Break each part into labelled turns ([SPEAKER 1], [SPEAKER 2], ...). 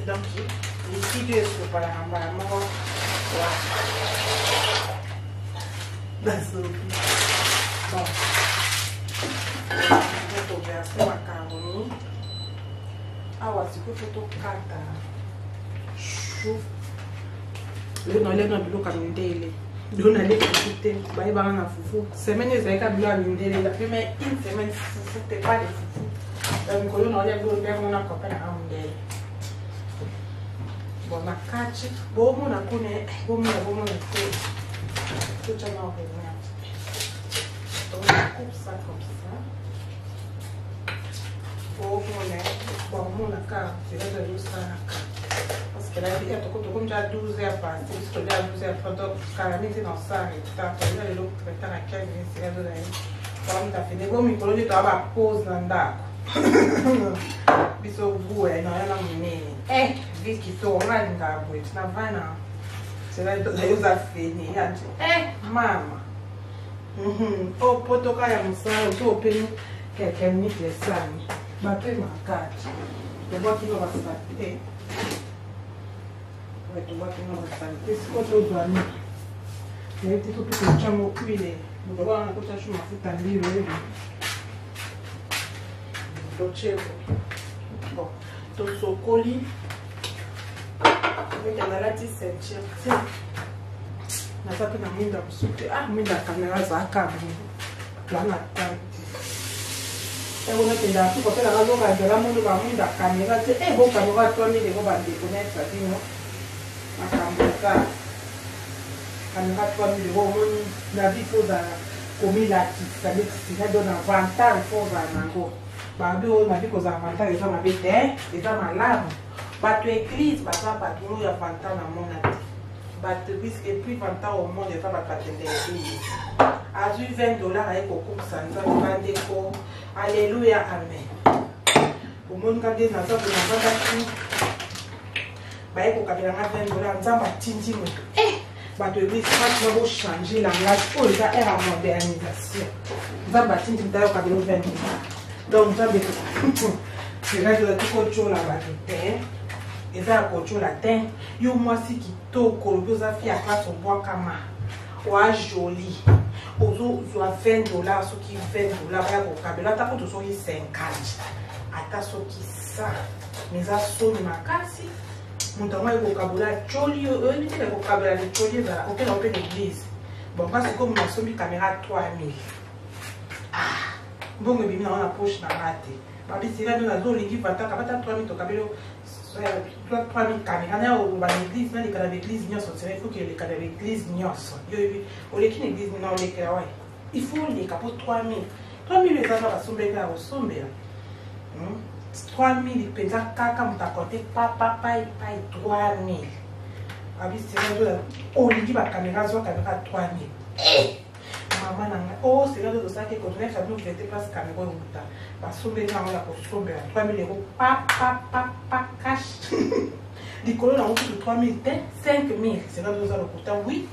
[SPEAKER 1] Donc, ici, Dieu est pas la rambarde. Bon, je vais verser macaroni. Ah ouais, c'est que faut tout cata. Chou. Le nom est dans le cas d'indélé. Le nom est écouté. Bah il va en avoir foufou. Semaine ils avaient qu'à bien indélé. La première une semaine c'était pas de foufou. Donc quand on enlève le verre on a coupé la indélé. Bon ma cache. Bon mon a connaît. Bon mon a fait. Tout ça m'a revenir. Donc on coupe ça comme ça. Bon mon a car c'est là de ça. Parce que là, il y a comme déjà 12 heures passées, puisque là, 12 heures, donc, caramel, c'est dans ça, et tout à l'heure, l'autre, à 15 minutes, c'est là de l'année. Donc, tu as fait des gros micros, tu as ma pause dans le dac. Biso vous, non, il y a un mini. Vite qu'ils sont là, tu n'as pas de c'est là que tu as fini. Maman. Oh, potoka ya msana, tu openi quelques minutes de ça. Ma paix, ma carte. Je vois qu'il va se faire. Tu vois qu'il va se faire. C'est quoi tu dois mettre? Il y a des trucs que tu as mis au cuir. Nous devons en côté de ma foute à l'huile. Bon, tout ce colis. Avec un alati ceinture. Na sape na mwinda msute. Mwinda kamera za kamera. Là na tante. On a fait la soupe, on a fait la caméra, et bon, caméra, toi, mais les gars, des connaître, ça dit non. Ma caméra, toi, mais les gars, la vie, faut comme la petite, ça veut dire que ça donne un avantage, il faut un ango. Babi, on a dit qu'aux avantages, les gens m'avaient dit, les gens malades. Bah, tu écris, bah, pas tout le monde, il y a 20 ans dans mon avis. Bah, tu risques, et puis 20 ans au monde, il n'y a pas de l'église. À $20 avec au couple, ça nous a demandé pour. Alléluia, amen. Au monde, quand des nations de la vente, bah, il faut qu'il y ait $20, nous avons tindi. Bah, tu risques pas de changer la langage pour les aider à la modernisation. Nous avons tindi d'ailleurs quand nous avons $20. Donc, nous avons c'est là que nous avons tout chose là-bas. Et ça, nous avons la terre. Il y a moi aussi qui toque, nous avons fait à place au bois kama. Ouah, joli. Ozo $20 ce qui $20 au cabela ta pour tout 50 ata ce qui ça mais ça sonne ma casse mon temps au cabela joli eux ni le cabela de joli là auquel on peut l'église bon parce que comme on a sommi caméra 3000 bon mais bien on a poche na raté babi c'est là de la zone l'équipe ata kabata 3000 to cabelo 3000 caméras na au ba l'église na les cadres d'église il faut que les cadres d'église nyonso yo au l'équipe d'église na on les ouais il faut les capots 3000 les gens va somber là au somber 3000 penza kaka muta côté papa 3000 abi c'est là au l'équipe ba caméra zo caméra 3000 maman nanga oh c'est là de ça que continuer ça nous fait place caméra muta ba somber na la pour somber 3000 € papa cash Nicolo, on trouve 3000, 5000. C'est là que nous allons pourtant, oui.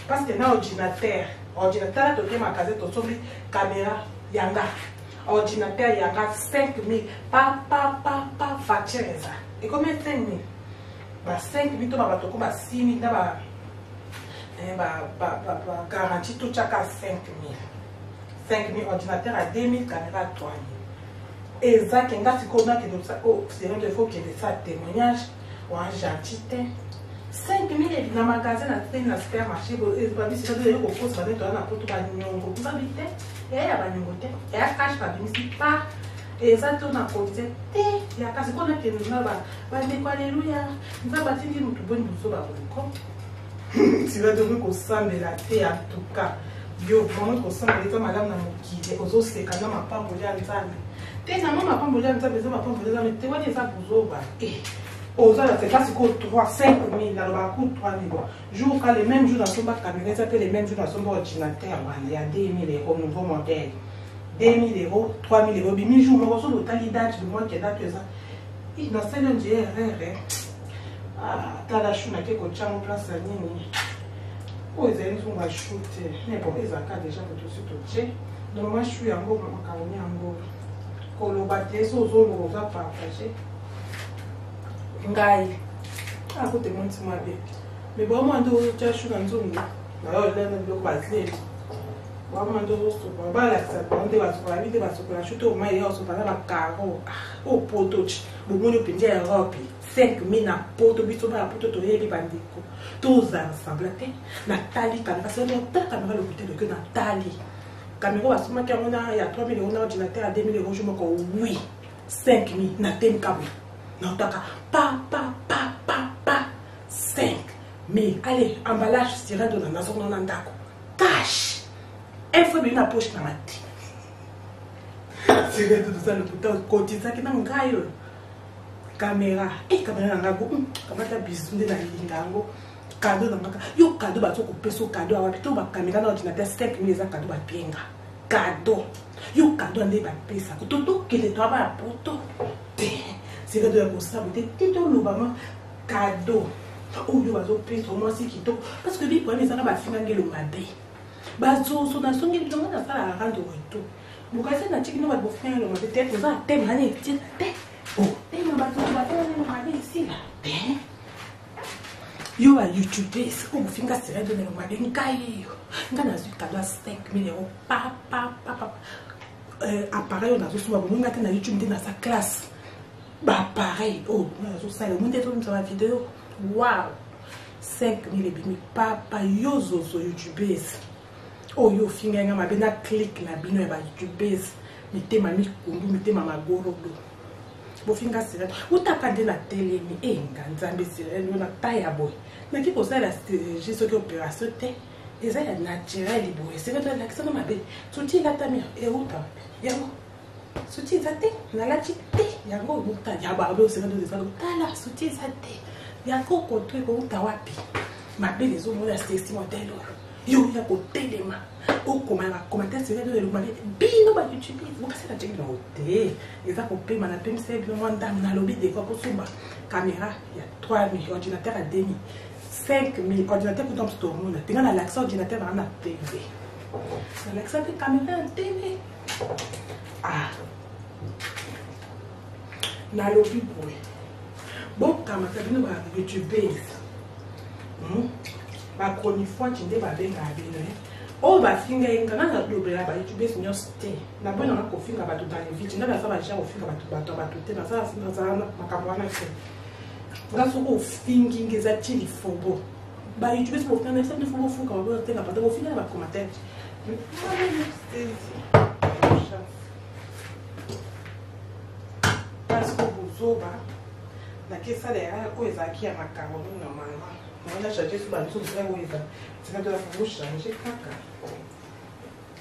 [SPEAKER 1] Parce que dans l'ordinateur, tu as ma casette, tu as caméra, yanga. Ordinateur, yanga 5000. Pas facture ça. Et combien 5000? 5000, tu as 6000, tu as garantie, tout chaque 5000. 5000 ordinateur à 2000, caméra à 3000. Et ça, c'est comme ça, c'est un faut qu'il y ait ça témoignage. Ou en gentilité, 5 000 et dans le magasin, dans le supermarché, si vous avez un coco, vous avez un poteau, vous avez un et il y a un et il y a un cache pas. Et ça tourne en côté. Il y a casse qu'on a qui nous va alléluia. Nous va bâtir nous tout bon nous sauver si va devenir qu'on sent la thé en tout cas. Yo, comment qu'on sent les madame dans mon guide. Aux autres, c'est quand même pas manger en salle. T'es non ma pas manger en salle, mais ma pas manger en salle. T'es ouais ça pour sauver. Et aux autres, c'est pas si qu'on 3 5 000 dans le bas coûte 3 000. Jour quand les mêmes jours dans son bac caméra, ça fait les mêmes jours dans son ordinateur. Il y a 2 000 € nouveau modèle. 2 000 €, 3 000 €, 1000 jours, mais on a l'idée de moi qui est là, il dans ce lieu, j'ai ah, t'as la chou, qui est en place à Nini. Oh, ils ont un chou, mais bon, ils ont déjà tout de suite. Donc, moi, je suis en gros, je suis en gros. Quand le bâtiment, on va partager. Ngai. Ah, côté moi, tu m'as bien. Mais bon, moi, je suis dans une zone. D'ailleurs, je vais le bâtiment. Vraiment de l'autre, on va l'accepter, on va se faire, on va se faire, chuter au moins, on se faire la caro, au poteau, le monde au pays Europe, 5 000 à poteau, biso ba poteau, to yebi bandiko, tous ensemble, Nathalie, caméra, c'est la caméra le côté de que Nathalie, caméra, parce que il y a 3 000 € d'ordinateur à 2 000 €, je me dis oui, 5 000, Nathalie Kabou, non, pas, 5 000, allez, emballage, sirène de la maison, on en a cash. Il faut bien la poche dans ma tête. C'est tout ça, le bouton côté ça qui n'a pas de caméra. Et caméra n'a pas de bisou de la ligne. Cadeau dans ma yo cadeau ba soko peso cadeau a plutôt ba caméra dans ordinateur 5 000 € cadeau ba pienga. Cadeau. Yo cadeau ande ba pesa. Toto que les toi ba poto. C'est de la responsabilité. Tito lobama cadeau. Oh yo ba zo peso moi si kito parce que bi pour mes ça ba finanga le mabe. Bazo so na songi ndonga na sala rando wetu bukase na chiki no ba bofanya lo mabete ko za tem na ni ti te oh tem ba to ba tena no mabe ici là yo a YouTube ko bufinga sere de no mabe nkai yo ngana zu kadwa 5 000 € pa appareil on a zo suba bonga te na YouTube te na sa classe ba pareil oh na zo sala mo te to msa vidéo wow 5 000 € papa yo zo YouTube. Oh yo finga ma bena click na bino ba YouTube mite mami kundu mite mama gorodo bo finga sera utapande na télé mi nganzambe sera no na taya boy na ki ko sala stratégie so ki opération te eza ya naturel boy sera de l'accent ma be tuti la tamia e uta yango suti zate na la chite yango uta ya ba bo sera de sala tala suti zate yango ko to ko uta wapi ma be les hommes la sexy modèle yo ya ko telema o commentaire c'est de le bino ba YouTube vous passez la check dans hôtel et ça pour payer mana pem c'est bien mandam na lobby des fois pour souba caméra il y a 3 000 ordinateur à 2 000 5 000 ordinateur pour tomber sur monde tenga na l'accès ordinateur na TV l'accès de caméra en TV ah na lobby boy bon caméra bino ba YouTube ba chronique tu ndé ba benga bino oh ba finga inga na dobela ba YouTube sinyo ste na bona na ko finga ba to dans les vidéos na ba sa ba ja ko finga ba to te na sa na za na makamwana ke nga so ko fingi ngeza tili fobo ba YouTube so finga na sa fobo fuka ba te na ba to finga ba commentaire parce que vous oba na kesa de ya ko ezaki ya makambo normalement. On a cherché sur la maison de frère Ouéza. C'est quand on a fait changer caca.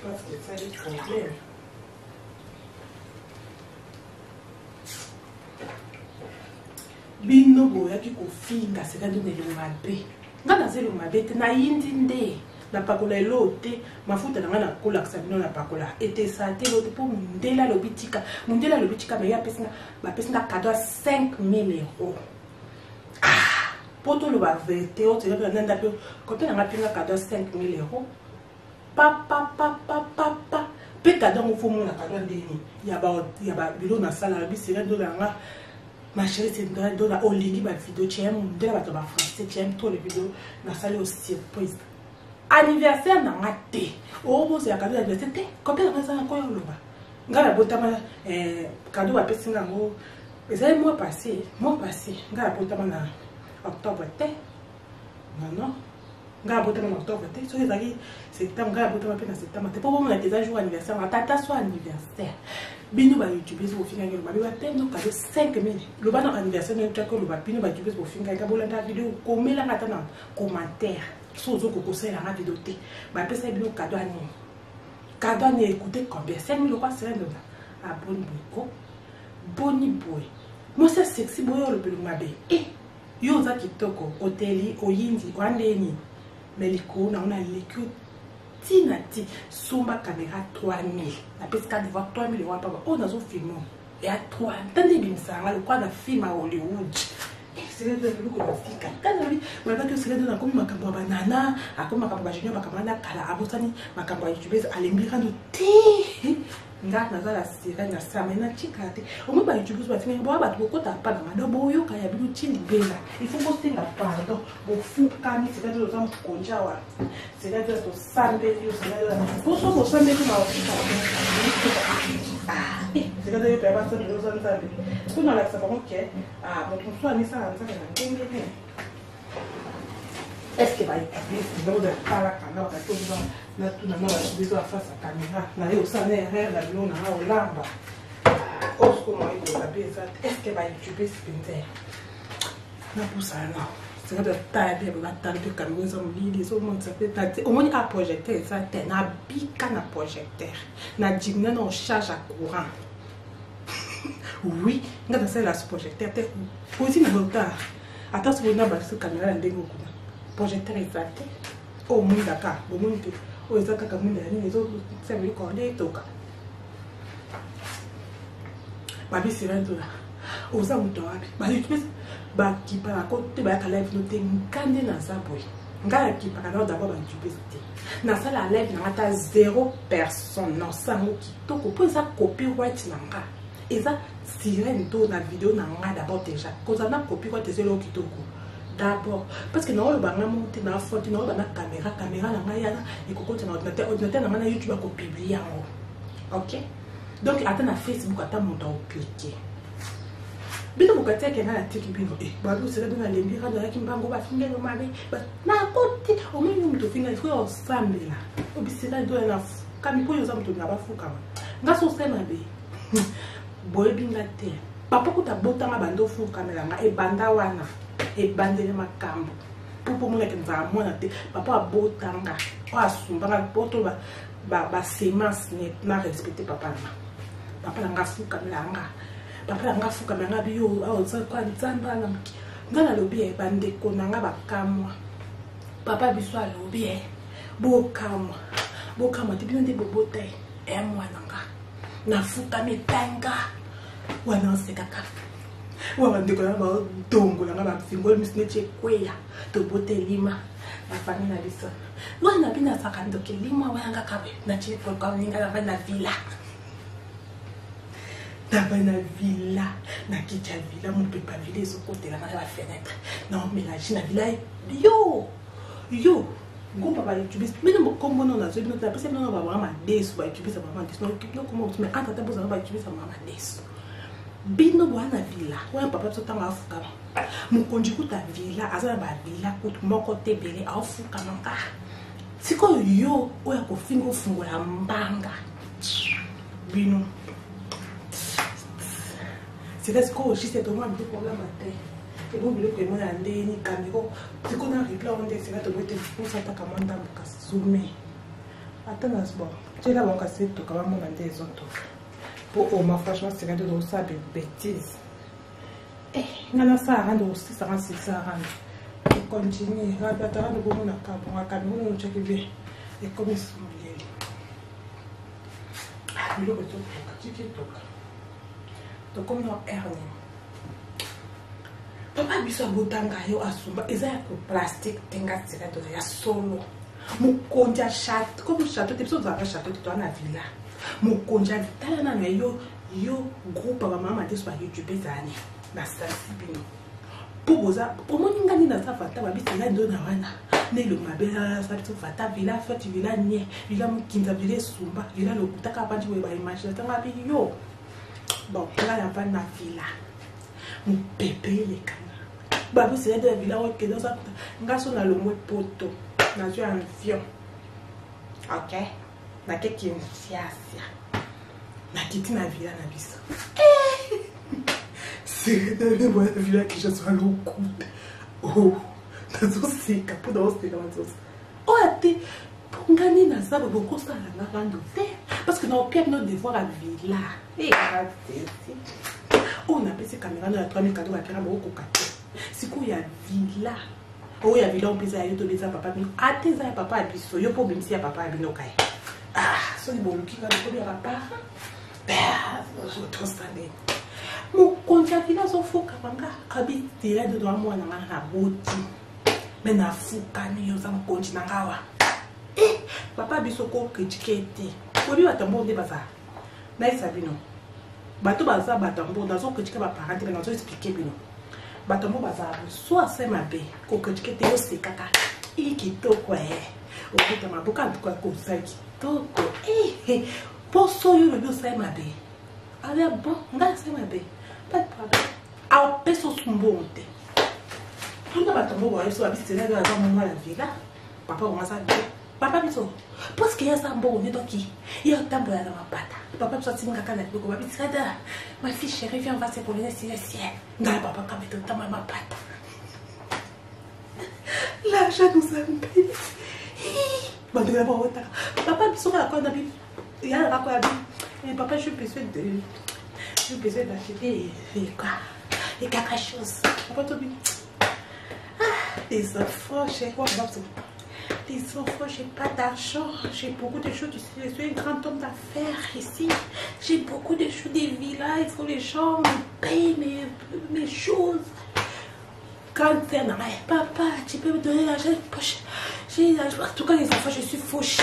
[SPEAKER 1] Parce que ça est problème. Bino boya ki ko finga c'est quand on est le mabe. Ngana c'est le mabe na yindi nde. Na pakola elote mafuta na ngana kola ksabino na pakola ete sa te lote pour mundela lobitika mais ya pesina ba pesina cadeau 5 000 €. Poto le vérité, on te donne un peu. Quand on a payé un cadeau 5 000 €, papa. Peut cadeau, on faut mon cadeau de il y a bilo na salle, c'est un dollar. Ma chérie, c'est un dollar. Au lit, ma vidéo, tu aimes, de la français, tu aimes trop les vidéos. Na salle aussi, surprise. Anniversaire, n'a raté. Oh, bon, c'est un cadeau d'anniversaire. Combien de raisons encore le bas? Gala botama, cadeau à pessinga. Mais ça, mois passé, gala botama na. Octobre, non nga bota na octobre te so ezali septembre nga bota pe na septembre te po bon na déjà jour anniversaire na tata so anniversaire bino ba YouTube so finga ngelo ba ba te no cadeau 5000 lo ba na anniversaire na tshako lo ba bino ba YouTube so finga ka bola ta vidéo komela ngata na commentaire so zo ko kosela na vidéo te ba pesa bino cadeau ani écoutez combien 5000 quoi c'est là abonne boko boni boy moi c'est sexy boy le pelo mabe yo za kitoko hoteli oyindi wandeni meliko na una lekyo tinati sumba caméra 3000 la pesca de voir 3000 wa papa on a zo film et à 3 tande bimsanga le quoi na film à Hollywood c'est le truc ko fika kana bi mwana que c'est na comme makambo banana akoma makambo junior makambo na kala abotani makambo YouTube alembira no ti nga nazala sira na sama na chikate omo ba YouTube ba finga bo ba ko ta pa na madobo yo kaya bi chini bela il faut poster la pardon bo fuka ni c'est de l'autre konja wa c'est de to sambe yo c'est de bo so bo sambe ko c'est de yo pe ba so de l'autre sambe ko na la sa bon que bon so ani sa na ngenge ne est-ce que va être dans le parla caméra parce que na tuna na wa bizo afasa caméra na yo sa na erreur la bilo na olamba osko mo ito la beza est-ce que va YouTube spinter na pousa na c'est de taille de la taille de caméra so mili so mo ça peut être au moins à projecteur ça te na bika na projecteur na digna na charge à courant oui nga ça la projecteur te aussi na retard attends ce na ba sur caméra ndenge ko projecteur exact au monde d'accord bon monde o ezaka kamuna ni zo sema ko le toka babi sirando la oza muto wapi bali tu ba kipa ko te ba ka live no te nkande na zaboy ngala kipa kana d'abord ba YouTube te na sala live na ata 0 personne non sango kitoko po za copyright na nga eza sirendo na vidéo na nga d'abord déjà ko za na copyright zelo kitoko d'abord parce que non le banga monter na photo non na caméra na ngaya et ko na ordinateur na YouTube ko publier yango OK donc ata na Facebook ata monta au cliquer bino bukate ke na tiki bino ba lu sera na lembira na kimbango ba finga no mabe ba na koti o mimi mtu finga ifo ensemble là obisela do na kami po yoza mtu na bafuka ngaso sema be boye binga te papa ko ta botanga bando fuka na nga e banda wana et bandele makambo pour moi que va moi papa botanga o asumbanga poto ba semence ne na respecter papa nga fuka melanga papa nga fuka melanga biyo o za kwa nzamba na ngana lobi e bande ko nanga bakamwa papa biso alobi e bokamwa tibino nde bobota e mwana nga na fuka metanga wana sekaka wa ndiko na ba dongo na ba fingo misneche kweya to bote lima na famille na biso wana bina saka ndoke lima wa nga kabe na chi ko ka ninga na villa na kicha villa mon peut pas villa sur côté la fenêtre non mais la chine villa yo go papa YouTube mais non comme non na zo bino ta parce que non ba mama desu ba YouTube ça mama desu non comment mais ata ta boza ba YouTube ça mama desu bino bwana villa wana papa so tanga afuka mukonji kuta villa azana ba villa kutu moko tebele afuka manga siko yo oya ko fingo fungola mbanga bino c'est que je sais comment me problème matin et bon le que moi andé ni caméra siko na reply on dit c'est là to bote pour ça ta commande buka zoomer attends bon tu là bon casser to kama mo bande les autres pour moi franchement c'est de ça bêtise ngana ça rendre aussi ça rend ça rendre continue rapidement de bon na kabon akamu no check bien et comme ils sont bien le retour to comme no hernie papa biso botanga yo asumba eza ya plastique tenga tsela to ya solo mukonja chat comme château te biso za château to na villa mukonja vitala na yo groupe ba mama te sur YouTube zani na sasi bino poboza omoni ngani na sa fata ba biso na ndo na wana ne le mabela sa biso fata villa fete villa nie villa mukinza villa sumba villa lo kutaka banji we ba imagine tanga bi yo bon là la vanne na villa mon bébé les canards Babu c'est de villa où que dans ça ngaso na le mot poto na tu un avion. OK. Na keki siasia. Na kiti na villa na biso. C'est de moi la villa que je sois le coup. Oh, nazo c'est capot dans ce dans ça. Oh ate pour gagner na ça beaucoup ça na rando parce que nos pères nos devoir à villa. Et on a passé caméra dans la 3400 à faire beaucoup cadeau. Si il y a villa. Oh il y a villa on peut ça yoto beza papa bino. Ate za papa biso yo po bimsi ya papa bino kai. Ah, so ni boluki ka ko ya papa. Bah, je trouve ça bien. Mon compte à villa so fo kapanga kabi tire de doa moi na na boti. Mais na fuka ni yo za mo compte na ngawa. Papa biso ko critiquer. Ko bi batambo de baza. Na isabino. Bato baza batambo nazo critiquer ba parents mais nazo expliquer bino. Batambo baza soit c'est ma bé ko critiquer te aussi kaka. Kitoko okita maboka kwa kosa kitoko. Poso yo bébé c'est ma bé. Allez bon, nga c'est ma bé. Pas de problème. Au peso sumbonte. Tout na batambo ba so abisi na ga mo la villa. Papa on ça papa biso parce que ya sambo on est donc il y a tambo la mapata. Papa biso tinga kana biko babi tsada. Ma fille chérie viens on va se pour le ciel. Nga papa kabeto tama mapata. L'argent nous embête. Bande la bota. Papa biso ka kwa na bi. Ya la kwa bi. Papa je besoin d'acheter quoi. Et quelque chose. Papa to bi. Ah, des enfants, j'ai quoi des enfants, j'ai pas d'argent, j'ai beaucoup de choses, tu sais, je suis un grand homme d'affaires ici, j'ai beaucoup de choses, des villas, il faut les gens me payent mes choses. Quand c'est normal, papa, tu peux me donner l'argent, j'ai l'argent, en tout cas les enfants, je suis fauchée.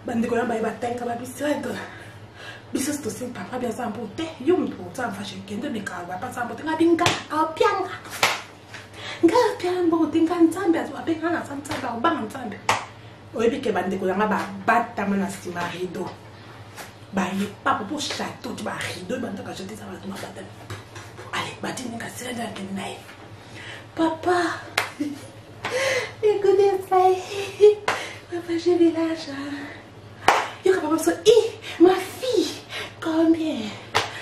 [SPEAKER 1] Bande de colons, bah, t'inquiète, bah, biso c'est aussi papa bien ça emporté, yo me porte en fâché, kende me kawa, pas ça emporté, nga binga, au pianga. Nga piambo tinga nzambe abenga na nzambe obanga nzambe oyebi ke bande ko yanga ba batama na sima rideau ba ye papa pour château tu ba rideau bande ka jeter ça va tout battre allez batini ka sera dans le naïf papa écoutez ça papa j'ai vu l'argent yo papa so ma fille combien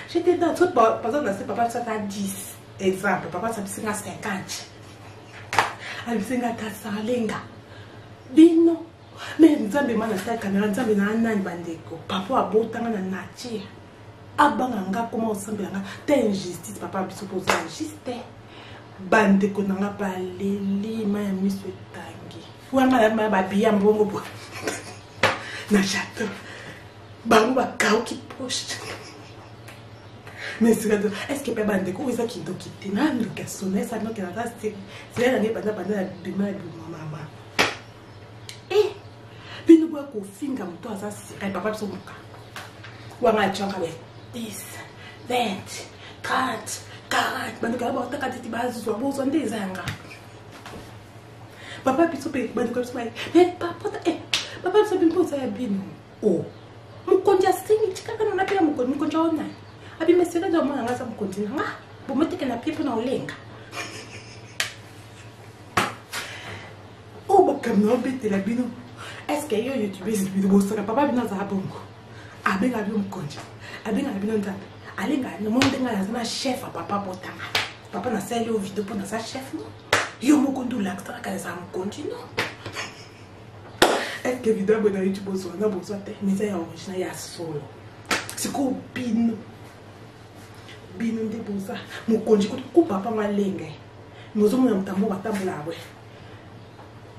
[SPEAKER 1] j'étais dans tout par exemple papa ça t'a 10 exemple papa ça c'est 50 alisenga tasalenga bino mais nzambe mana ta caméra nzambe na nani bandeko papa abotanga na nature abanga nga koma osambelanga ta injustice papa biso poza juste bandeko nanga baleli ma ya miso etangi wanga na ba biya mbongo bo na château bango ba kauki poche. Mais est-ce que peut bande ko isa kindo kitina ndo kasone ça no kena reste c'est la banda banda bima mama bino kwa ko finga mto asa sika papa biso muka wanga chonga be 10 20 40 bando ka ba taka titi bazu so bozo ndezanga papa biso pe bando ko biso mais papa papa biso bimpo sa ya bino oh mukonja singi tikaka na pia mukonja ona abi mesera do mwana ngasa mukontina nga bomoteke na pipo na olenga oh bakamna bete la bino est-ce que yo youtube bino bosaka papa bino za bongo abenga bino mukonja abenga bino nzambe alenga no monde nga na chef papa potanga papa na sele au vidéo pour na sa chef no yo mokondu l'accent ka za mukontina est-ce que vidéo bona youtube bosona bosate mais ça ya original ya solo siko bino bino nde boza mukonji ko papa malenga nozo mona mutambo batambola abwe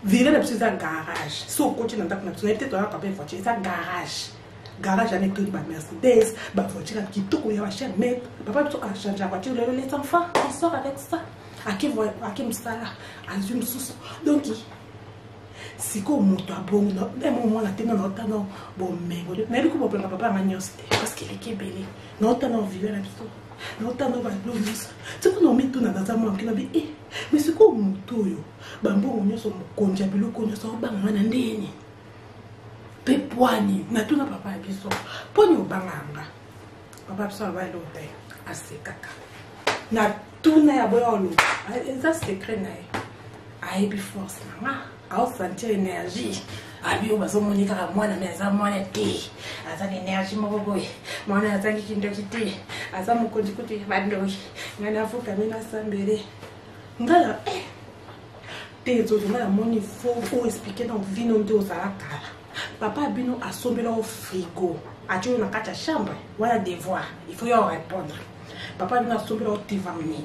[SPEAKER 1] vile na pisa garage so kochi na ndako na pisa peut-être on papa voiture ça garage avec tout ba Mercedes ba voiture qui tout ko ya cher mais papa tout a changé la voiture les enfants on sort avec ça à qui msala azum sous donc si ko moto abongo na moment na tena na otano bon mais na biku bo papa manyoste parce qu'il est kebele na otano vivre na biso na otano ba blonus tu ko no mitu na nazamo akina bi mais si ko moto yo bambongo nyoso mokonja biloko nyoso banga na ndeni pe poani na tuna papa biso poni obanganga papa biso ba lote asekaka na tuna ya boyolo ça secret na aibi force mama au sentir énergie abi o baso monika ka mwana mais ça mwana te aza énergie moko boye mwana azangi kindo kiti aza mukonzi kuti bandoyi ngana fuka mina sambere ngala te zo ngala moni faut expliquer dans vie non de osala kala papa bino asombela au frigo atu na kata chambre wala devoir il faut y répondre papa bino asombela au tivamini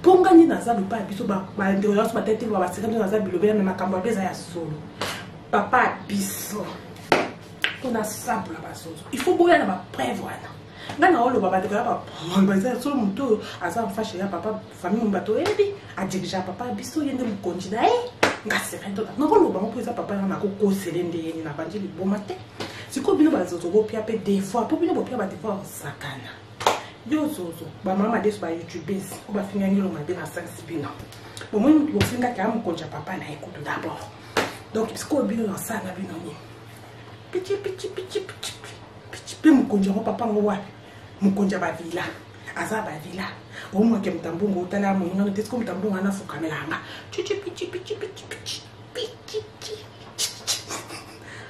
[SPEAKER 1] ponga ni nazalu pa biso ba ndolance ba tete ba sekando nazalu bilobela na makambo beza ya solo papa biso on a simple la basozo il faut boya na ba preuve wana ngana olo baba de ba ba solo muto asa mfashe ya papa famille mbato ebi a dirija papa biso yende mu konjina nga sekando na ko loba mo pesa papa na ko ko selende yeni na banjili bomate siko bino bazozo bo pia pe des fois po bino bo pia ba des fois sakana yo zozo ba mama desu ba youtubers ko ba finga ngilo mabe na 5 bino bo mo bo finga ka mo konja papa na ekuto d'abord donc siko bino na sana bino ni pichi pe mo konja ko papa ngo wapi mo konja ba villa aza ba villa o mo ke mtambungo utala mo ngano tesiko mtambungo ana fukamela anga pichi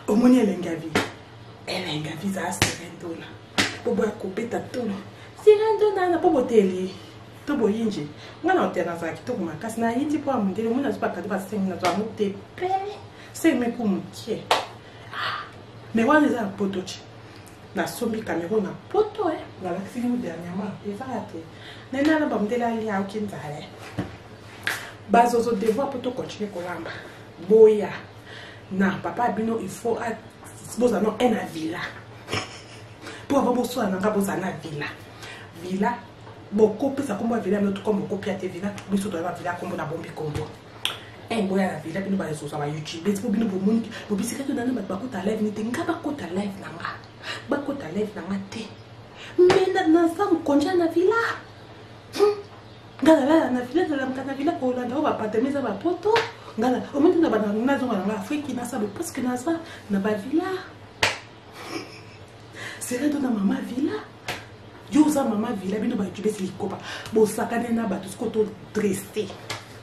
[SPEAKER 1] o mo ni elenga vi za serendola bobo ya kopeta tolo sirendo na bobo teli to boyinje ngana otena za kitoko makasi na yindi po amundele muna zipa kadi ba senga to amute pe se me ku mukie me wana za potochi na sombi kamera na poto ngala kisimu dernièrement evate nena na bamdela ali ya ukinzale bazozo devoir poto continuer kolamba boya na papa bino il faut boza no en villa pour avoir besoin na boza na villa beaucoup plus ça comme villa mais tout comme beaucoup piate villa biso to la villa comme na bombi kombo boya la villa bino ba so ba YouTube bino bo moni bo bisika to na ba ko ta live ni te ngaba ko ta live na nga ba ko ta live na nga te mais na sam konja na villa ngala na villa na villa ko la ba patemeza ba poto ngala o mento na ba na zo na Afrique na sabe parce que na ça na ba villa c'est là na mama villa yo za mama villa bino ba YouTube silikopa bo sakane na ba tout ce ko to dressé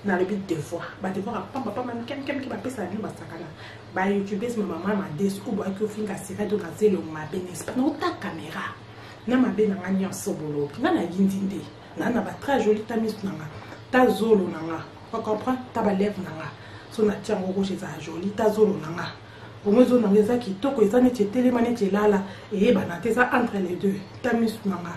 [SPEAKER 1] na le but de voir ba de voir papa mama kem ki ba pesa bino ba sakana ba YouTube mama ma des ko bo ko finga c'est do na zelo ma benes no ta caméra na ma bena nganya sobolo ngana yindinde na ba très joli tamis nanga ta zolo nanga on comprend ta ba lèvre nanga so na tiango ko chez a joli ta zolo nanga au moins on a qui toko et ça n'est tellement n'est là et bah na ça entre les deux tamis nanga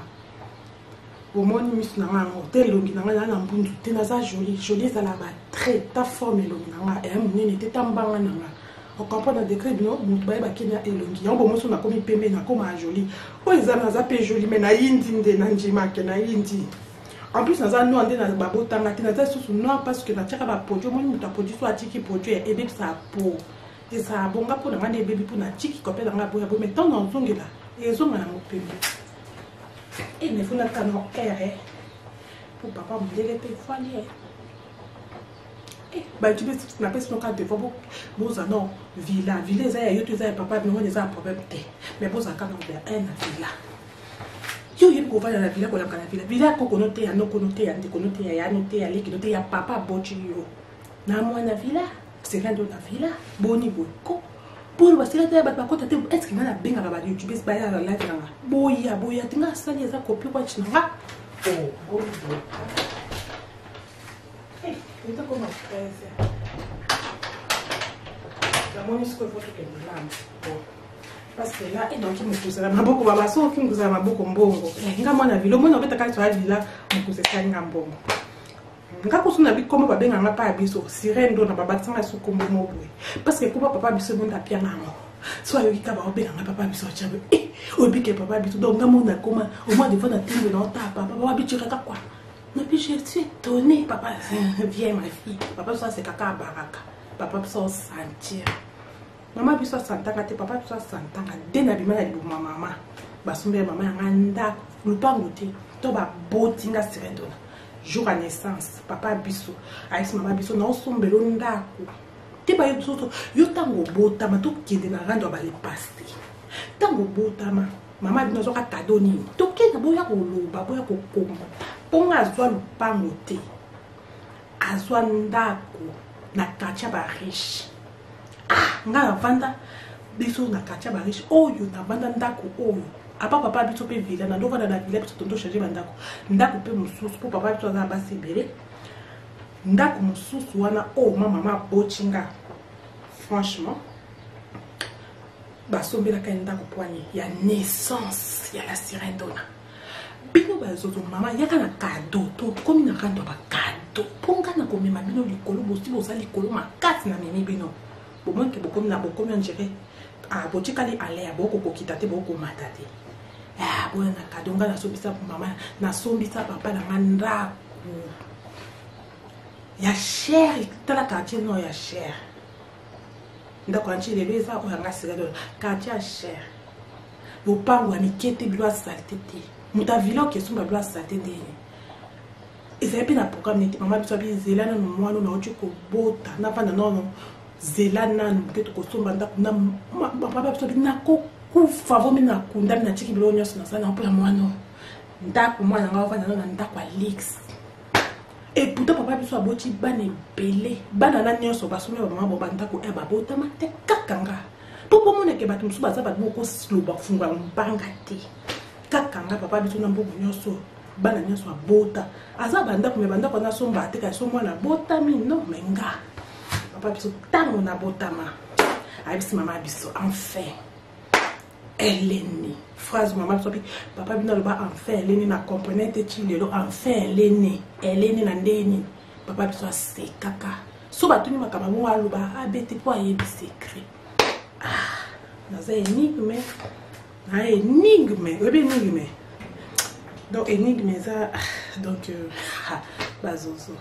[SPEAKER 1] au moins mis nanga hôtel longi nanga na mbundu te na ça joli ça là ba très ta forme longi nanga et mon n'était tambanga nanga on comprend dans décret non mutu ba kenya elongi yango mo so na komi pembe na koma joli o ezana za pe joli mais na yindi nde na njima ke na yindi en plus na za no ande na babo tanga te na za susu no parce que na tchaka ba produit mo mutu produit so atiki produit et bien ça pour et ça bonga pour na ngane baby pour na tiki kopé na ngabo ya bo mais tant na zongela et zonga na mo pembe et ne faut na kano air pour papa me délai pe folie bah tu peux na pesa no ka de bobo boza no villa za ya yoto za papa bi ngone za problème te mais boza ka no be en villa yo yeb ko va na villa ko la kana villa ko konote ya no konote ya ndikonote ya note ya leki note ya papa bochi yo na mo na villa c'est rien de la villa boni boko pour ba sila ta ba ko ta te est-ce que na benga ba YouTube ba ya la live nga boya tinga sali za copie kwa china oh então como é la moni ce que faut que nous l'âme parce que là et donc il me pousse la maboko baba so qui me pousse la maboko mbongo nga mwana vilo mwana obeta ka twa vila me pousse ka nga mbongo nga ko suna bi comme ba benga nga pa biso sirendo na baba tsanga so kombo mobwe parce que kuba papa biso monda pia nango so ayo ka ba obenga nga papa biso chabe obi ke papa biso donc nga mona koma au moins de fois na timbe na tapa papa bi chira ka kwa. Mais puis je suis étonnée, papa, viens ma fille, papa ça c'est caca baraka, papa ça sentir, maman puis ça sentir, papa ça sentir, dès la bimana de maman, basumbe maman anda, le pas goûter, toi ba botinga serendona, jour à naissance, papa biso, avec maman biso, non sombe londa, t'es pas yo tango botama, tout qui est dans la rando ba les passer, tango botama, maman bino zoka cadeau ni, tout qui est na boya ko loba, boya ko komba. ponga azwa lupango te azwa ndako na quartier ba riche nga na vanda biso na quartier ba riche oyo na vanda ndako oyo apa papa biso pe villa na ndova na villa biso tondo changer bandako ndako pe mususu po papa biso za basi belé ndako mususu wana o mama bochinga franchement basombela ka ndako poigné ya naissance ya la sirène dona bino bazozo mama yaka na cadeau to komi na kando ba cadeau ponga na komema bino likolo bosi bosa likolo makasi na mimi bino bomonke bokomi na bokomi on dirait botikali ale ya boko kokita te boko matate boya na cadeau nga na sombisa mama na sombisa papa na ndako ya cher tala quartier no ya cher ndako anchi lelo eza oyo nga sirène quartier cher lopango ya mikete bilo asalte te muta villa qui sont babla saté ndeni ezali pe na programme neti mama biso bi zela na mwana na ochi ko bota na vanda non zela na mketo ko somba ndako na papa biso bi na ko ku favo mi na kunda na tiki bilo nyos na sana pour mwana ndako mwana nga vanda na ndako a lix et pourtant papa biso aboti bana belé bana na nyos basomi ba mama bo bandako e babota mate kakanga popo mona ke batu musu baza batu ko sloba funga mbanga te kakanga papa biso na mbubu nyonso bana nyonso abota aza bandako me bandako na somba te ka somwa na bota mino menga papa biso tango na botama ayebisi mama biso enfin eleni phrase mama biso papa bino loba enfin eleni na comprenait te chi lelo enfin eleni na ndeni papa biso asekaka so batuni makaba mo aloba abete po ayebi secret naza énigme énigme donc énigme ça donc bazozo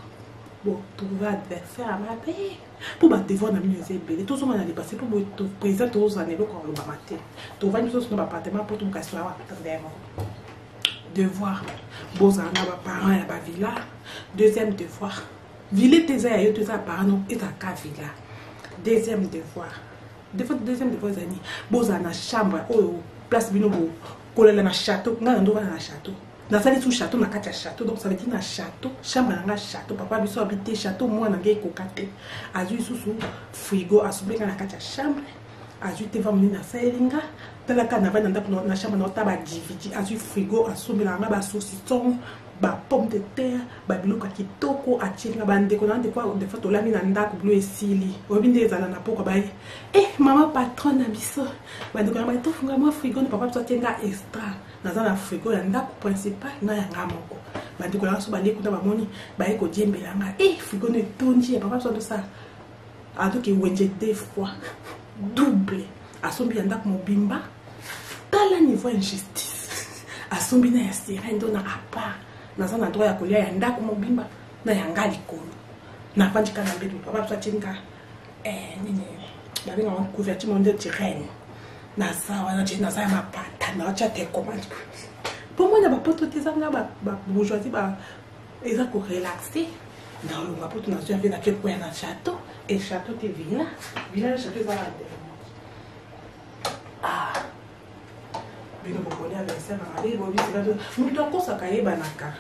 [SPEAKER 1] bon trouver adversaire à ma paix pour battre devant na mieux belé tout ça on a dépassé pour te présenter aux années le corps le matin tu vas nous sur appartement pour tout casser là devoir bozana ba parents ya ba villa deuxième devoir ville tes aïeux tes parents et ta ka villa deuxième devoir deuxième devoir zani bozana chambre oh place bino bo kolela na château nga ndova na château na sali sous château na kati château donc ça veut dire na château chambre na château papa biso habiter château moi na ngai kokate azui sous frigo asubeka na kati chambre azui te va mona salinga tala kana va na chambre na taba dividi azui frigo asubela nga ba saucisson ba pomme de terre ba biloko kitoko atinga bande ko nande kwa de fois tolami na ndako bleu esili obinde ezala na poko ba mama patron na biso bande ko na ba to funga moi frigo ne papa to tenga extra na za na frigo ya ndako principal na ya ngamoko bande ko na so bale kuta ba moni ba eko diembela nga frigo ne tonji papa to ça a to ki wenje deux fois double asombi ya ndako mobimba tala niveau injustice asombi na ya sirène dona à part naza na droit ya kolia ya ndako mobimba na ya ngali kolo na pandika na mbedu papa so tinga nini na binga on couverture monde tirene na sawa na jina za mapata na acha te commande pour moi na ba poto tezanga ba bourgeoisie ba eza ko relaxer dans le mapoto na so na quel point na château et château te villa château za bino bokoni adversaire na ali bobi c'est mutoko kayeba naka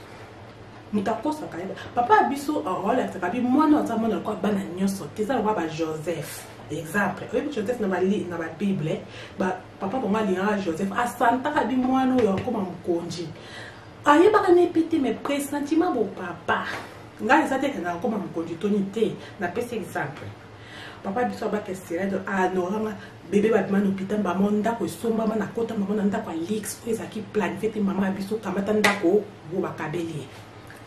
[SPEAKER 1] mutakosa kayeba papa biso wala takabi mwana za mwana kwa bana nyonso teza wa ba Joseph exemple oyebi Joseph na ba Bible ba papa bonga lira Joseph asanta kabi mwana yo koma mukonji ayeba kana epite me pressentiment bo papa ngai sa te kana koma mukonji toni te na pese exemple papa biso ba kesira de anoranga bébé ba bima hôpital ba monda ko somba mana kota mama nda kwa lix ko ezaki planifié te mama biso kamata ndako bo bakabeli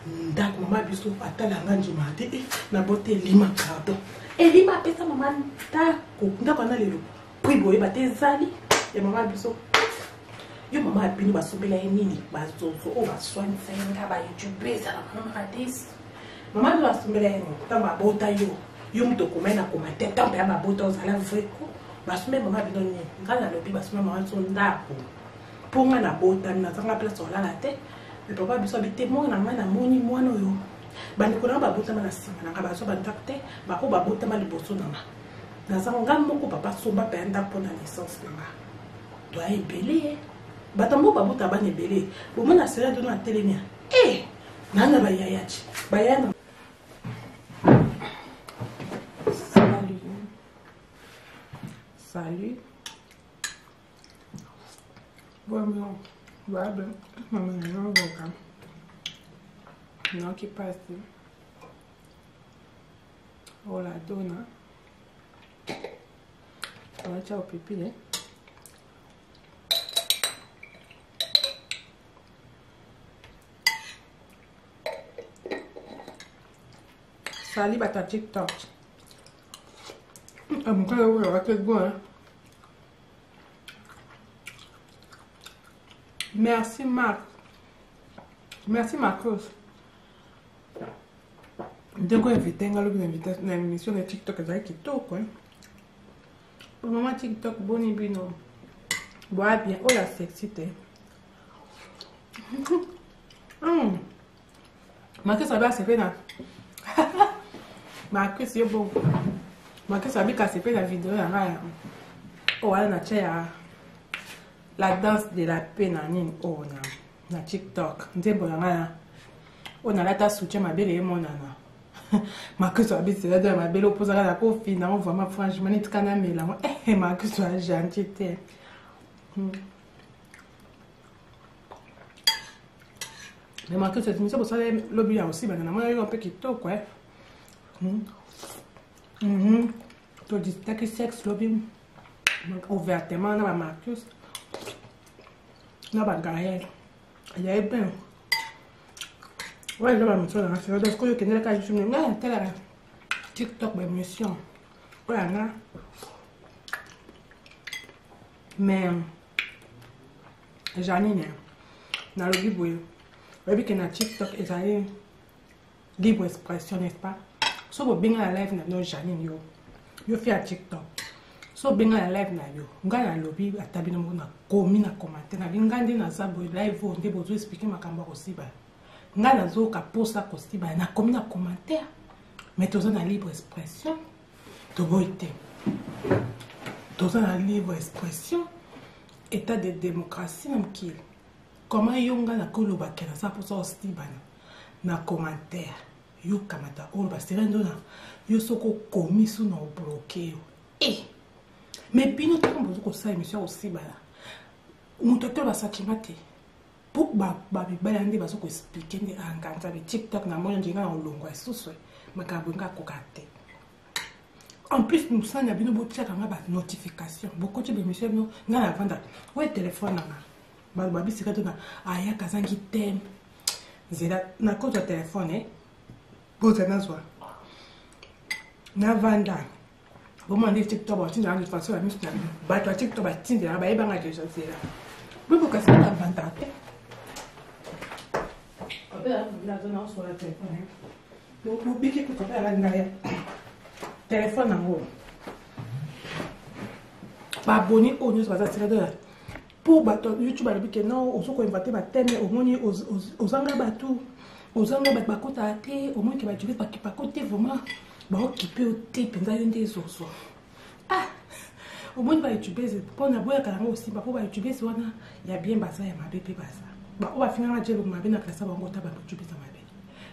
[SPEAKER 1] ndako mama biso atala nganjima te na bote lima pardon lima pesa mama ndako na lelo pri boye batezali ya mama biso yo mama bino basobela nini bazozo o baswani senga ba youtube za mama radis mama biso basobela nini tamba bota yo mto komena komate tamba ya mabota ozala vreko basume mama bino ni ngana lobi basume mama so ndako ponga na bota na tanga place olala te mais papa biso habité mo na ngana moni mwana yo bani kona ba bota na sima na ba so ba ndakte ba ko ba bota ma liboso na zanga moko papa so ba pe ndako na licence na doit ebele batambo ba bota ba nebele bo mona sera do na telemia nana bayayachi bayana. Salut. Vraiment, voilà, maman, non qui passe. Oh la donna. On va ciao pipi, hein. Salut bata TikTok. Mon frère, on va faire bon, hein. Merci Marc. Merci Marcos. Dès qu'on invite une émission de TikTok, c'est qui toque, hein. Pour le moment, TikTok, bon et bien. Bois bien. Oh la sexité. Marcos, ça va se faire. Marcos, c'est bon. Marcos, ça va se faire la vidéo. Oh, on a la danse de la peine en ligne. Oh, na TikTok. On a la tasse soutien ma belle et mon nana. Marcus a dit c'est là ma belle opposera la cofine on voit ma franchement net caname là Marcus soit gentil. Mais Marcus c'est pour ça le bien aussi ben moi un peu qui toque quoi. Tu dis que sexe lobby ouvertement na Marcus na bagaille. Il y a bien. Ouais, je vais me faire la série. Donc, je connais la cage de TikTok, ben, mission. Voilà. Mais, Janine, dans le libre, vous que dans TikTok, ils ont libre expression, n'est-ce pas? Si vous bien la live, dans Janine, vous faites un TikTok. Si vous bien la live, vous avez un lobby, vous avez un commentaire, vous avez un live, vous avez expliqué ma caméra aussi. Nga nazo ka posta kosti ba na komi na commentaire mais toza na libre expression to boite toza na libre expression état de démocratie na mkili comment yonga na koloba kena sa posa kosti ba na commentaire yo kamata on ba serendo na yo soko komi su na bloquer mais bino to mbozo ko sa émission aussi ba muto to ba sakimate pour babilandi baso ko expliquer ndi anganta be TikTok na moyo ndinga olongwa esuswe makabunga kokate en plus nous ça na bino botia kanga ba notification beaucoup de monsieur no na la vanda ouais téléphone na babi sikato na aya kazangi tem zela na ko téléphone poza na zwa na vanda bon moi TikTok ba tinda de façon la mise na ba TikTok ba tinda ba ebanga déjà zela beaucoup kasi na vanda la zone sur le téléphone. Donc, vous piquez pour faire la téléphone en haut. Pas abonné au news, parce que pour YouTube, il dit que non, on s'est inventé ma thème, au moins aux angles bateaux, aux angles bateaux, au moins qui va utiliser parce qu'il pas côté vraiment, bon, qui peut ôter, pendant une des autres. Ah, au moins il va utiliser, pour on a beau y aussi, pour utiliser, il y a bien basé, il y a ma bébé basé. Bah, on va finir la job ma bien classe on va tu peux ça ma bien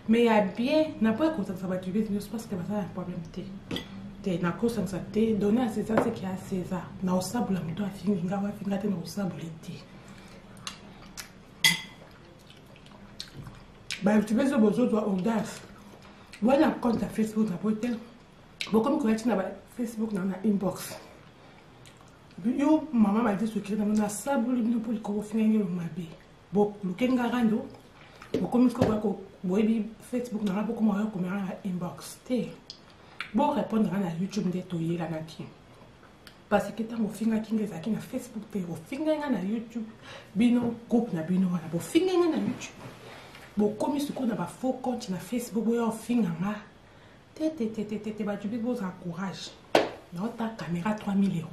[SPEAKER 1] mais il y a bien n'a pas comme ça va tu peux je pense que ça un problème t'es na cause ça t'es donné à César ce qui a César na osable la mito afini ngawa finga te na osable l'été bah tu peux besoin de audace voilà compte à Facebook na pote bon comme quand tu na Facebook na inbox yo maman m'a dit ce qui na sable le pour ko finga ma bien bon lukenga rando bon comme il faut ko boyebi Facebook na rapo comme comme inbox te bon répondre na YouTube de toyela na ki parce que tant ofinga kinga zaki na Facebook te ofinga na YouTube bino groupe na bino na bo finga na YouTube bon comme il faut na ba faux compte na Facebook bo ofinga ma te ba tu bi bo encourage na ta caméra 3000 €.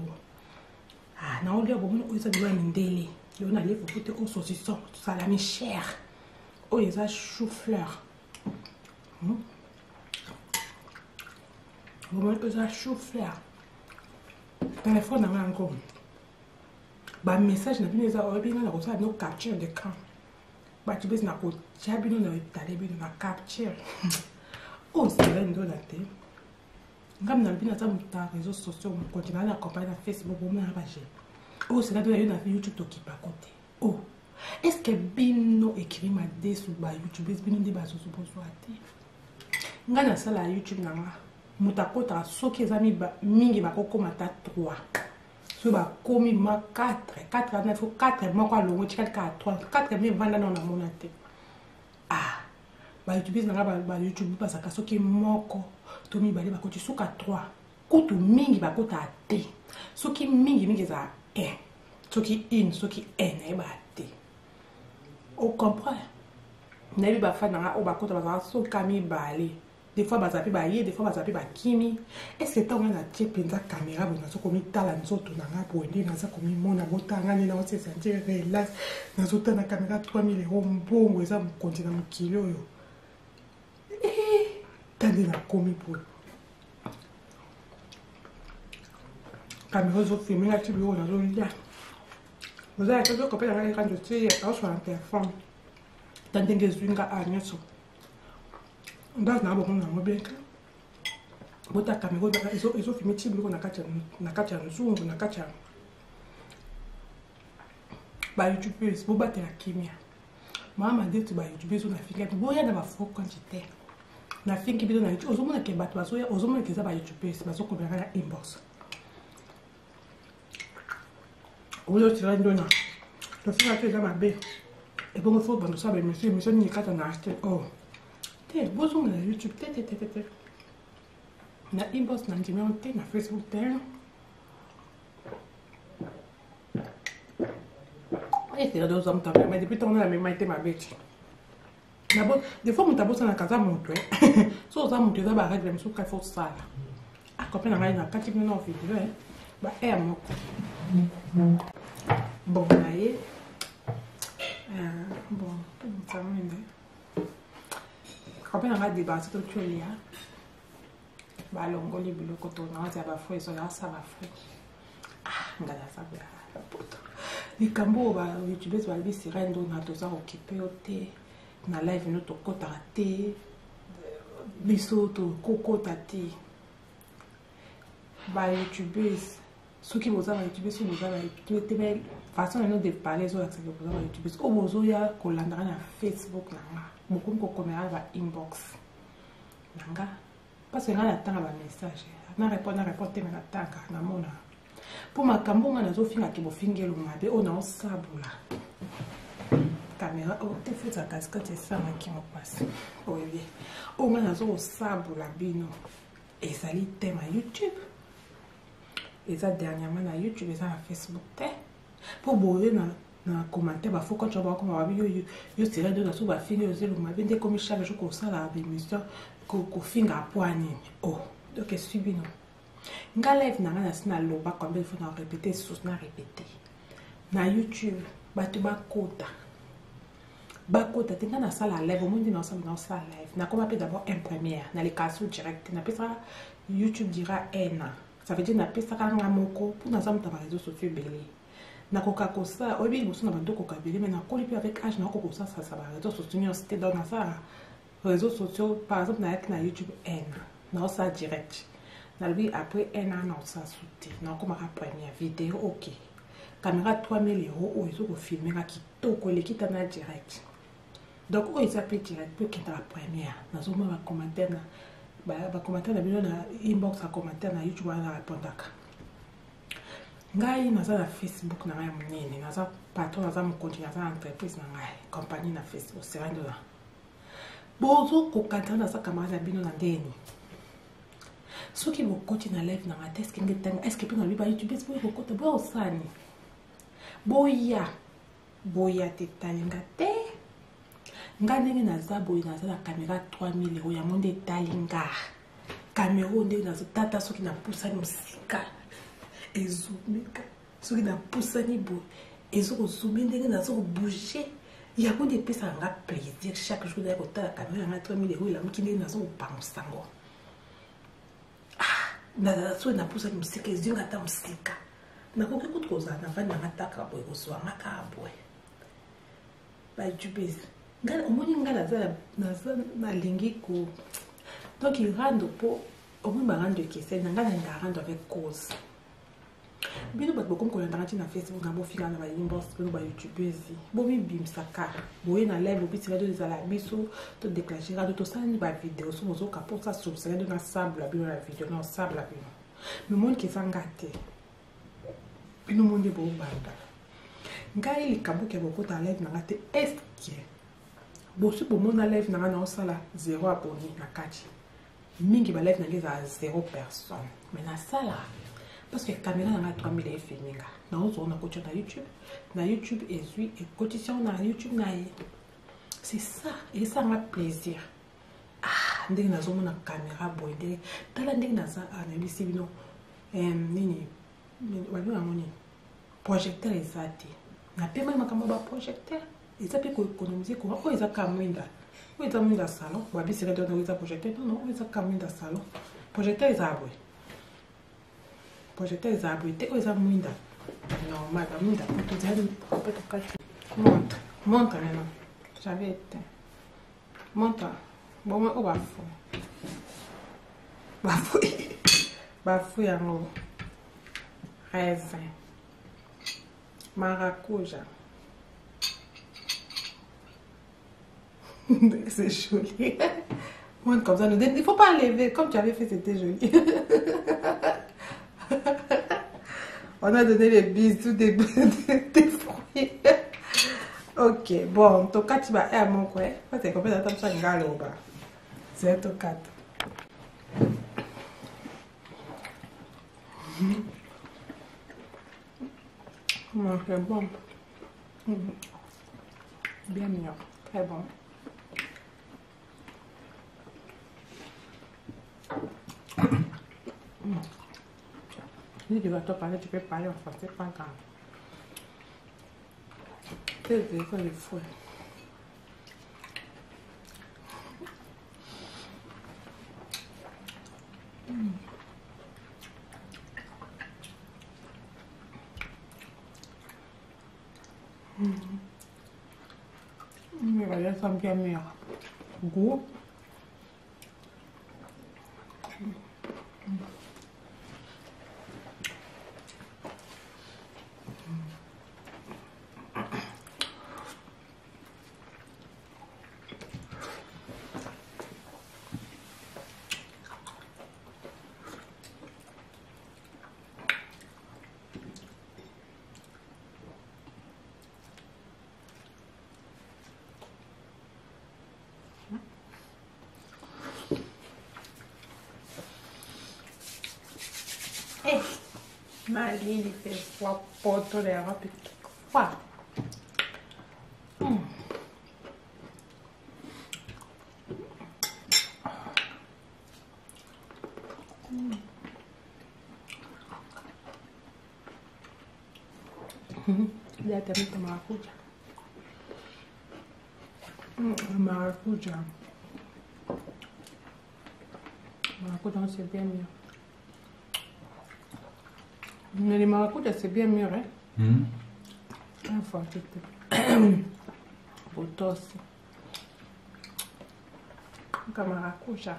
[SPEAKER 1] Ah na on lui a bon on ça doit ndele. On a les photos au saucisson, salami cher. Oh, ils ont chou-fleur. Ils ont chou-fleur. Téléphone n'a pas encore. Bah, message n'a pas eu nos captures d'écran. batubesi na kotia bino na etale bino na capture oh c'est ndo na te ngam na bino za muta réseaux sociaux mo continuer na campagne na Facebook mo na baje oh c'est là de na YouTube to ki pa côté oh est-ce que bino écrit ma dé sur ba YouTube bino de ba so so ate ngana sala YouTube na nga mutakota soki ezami mingi bakokoma ta 3 so bakomi ma 4 na faut 4 moko alongo tika ka 4 mais vanda na mona te ah ba YouTube na ba YouTube basaka soki moko to mibale bakoti suka 3 kutu mingi bakota te soki mingi za 1 soki 1 soki 1 ba te o comprend na bi ba fa na o bakota ba soka mibale. Des fois, bazapi baye, des fois, bazapi bakimi. Est-ce que tu as une penza caméra, vous avez commis talent, vous avez commis vous avez commis mon abotanga, vous avez senti relax, vous avez une caméra 3000 €, bon, vous avez continué à kilo. Eh, t'as déjà commis pour. Caméra, vous avez filmé la tube, vous avez dit. Vous avez fait le copain dans l'écran de télé, sur un téléphone. T'as dit que vous avez un ndazi na bongo na mobenka bota caméra ezo filmer tibliko na kati ya nzungu na kati ya ba youtubeurs bo batela kimia mama dete ba youtubeurs na finga boya na ba faux quantité na fingi bido na youtube ozomona ke bato bazoya ozomona ke za ba youtubeurs bazokobera na inbox oyo tira ndona to finga te za mabe e bongo fo bando sabe monsieur ni kata na acheter oh te bozo na YouTube te na inbox na numéro te na Facebook te et c'est deux hommes t'as mais depuis ton la même été ma bête na bon des fois mon tabou ça na casa monto so ça monto da ba règle me so ka faut ça ah copain na na 4 minutes en vidéo ba mo bon là bon ça me quand on a débattu tout le temps, balongo libilo koto na za ba fwe so ya sa ba fwe ah ngala sa ba poto likambo ba youtubers ba bisi rendo na to za occupé ote na live no to kota te biso to kokota te ba youtubers soki boza ba youtubers boza ba youtubers te façon de parler zo accès boza ba youtubers o bozo ya kolandana na Facebook na beaucoup de commentaires va inbox nanga parce que là attend ba message na répondre mais nataka na mona pour makambo nga nazo finga ke bo fingelo mabe ona osabula caméra o te fait sa casquette ça ma qui me passe oui o nga nazo osabula bino et ça li thème à YouTube et ça dernièrement na YouTube et ça na Facebook te pour boire na commenter ba faut quand tu vas comme ba yo tirer de la sous ba finir aussi le mabe dès comme chaque jour comme ça la émission ko finga poani oh donc subi non nga live na sina loba combien faut na répéter sous na répéter na YouTube batu bakota tenga na sala live au monde na sala live na comme appelle d'abord un première na les cases direct na pesa YouTube dira ena ça veut dire na pesa kanga moko pour na zamu ta réseaux sociaux belé na koka kosa obi boso na bando koka belé mais na kolipi avec âge na koka ça ba réseaux sociaux c'était dans na ça réseaux sociaux par exemple na YouTube ena na ça direct na lui après un an on ça sauté na comme la première vidéo OK caméra 3000 € ou ils ont filmé là qui toko les qui na direct donc oh ils appellent direct pour qui la première na zo ma commentaire na ba commentaire na bilo na inbox à commentaire na YouTube na répondre ngai na za na Facebook na ngai munene na za patron na za mo continuer za entreprise na ngai compagnie na Facebook c'est rien de là bozo ko kanta na sa caméra bino na ndeni soki bokoti na live na mates kinge tanga est-ce que pe na bi ba YouTube c'est pour côté bo sani boya te talinga te nga ndenge na za boya na za na caméra 3000 € ya monde talinga caméra ndenge na tata soki na pusa ni musika ezumika soki na pusa ni bo ezo zoomer ndenge na zo bouger ya monde pesa nga plaisir chaque jour de kota caméra na 3000 € la mukinde na zo pansango na so na pusa ni musika ezinga ta musika na koki kutukoza na vani na mataka boy koswa maka boy ba youtubers Ngala omoni ngala naza nalingi ko donc il rendre po omoni ba rendre que c'est ngala nda rendre avec cause bino bato comme ko ndanga na Facebook ngabo fika na ba inbox bino ba youtubeuse bo mi bimsaka boye na live obiti radio za la biso to déclencher radio to ça ni ba vidéo so mozo ka pour ça sur ça de na sable bino la vidéo na sable bino mais monde qui s'engate bino monde bo banda ngai likabuke boko ta live na ngate est que bosu pour mon live na na osala 0 abonné na kati mingi ba live na ngeza 0 personne mais na sala parce que caméra na 3000 filminga na ozo na kocha na YouTube ezui et quotidien na YouTube na c'est ça et ça m'a plaisir ndenge na zomo na caméra boide tala ndenge na za analyse bino nini wali wa moni projecteur ezati na pema makambo ba projecteur ezapé ko économiser ko o ezaka mwinda o ezamwinda salon wa bisira de na projecteur non o ezaka mwinda salon projecteur ezabwe projecteur ezabwe te o ezamwinda normal mwinda to zali peut-être kati monte maintenant j'avais été monte bon o bafu yango raisin maracuja. C'est joli. Moi, comme ça, il ne faut pas enlever. Comme tu avais fait, c'était joli. On a donné les bisous des fruits. Ok, bon, ton 4, tu vas mon coin. C'est comme ça, tu vas c'est ton 4. C'est bon. Bien mignon. Très bon. Si tu vas te parler, tu peux parler en français, pas grave. C'est comme les fruits. Mais ça me bien meilleur goût. Maline, il fait froid pour tolérer froid. Il a terminé ton maracuja. Maracuja. Maracuja, c'est bien mieux. Mais les maracujas, c'est bien mieux, hein? Un fois, Botos. Comme maracuja.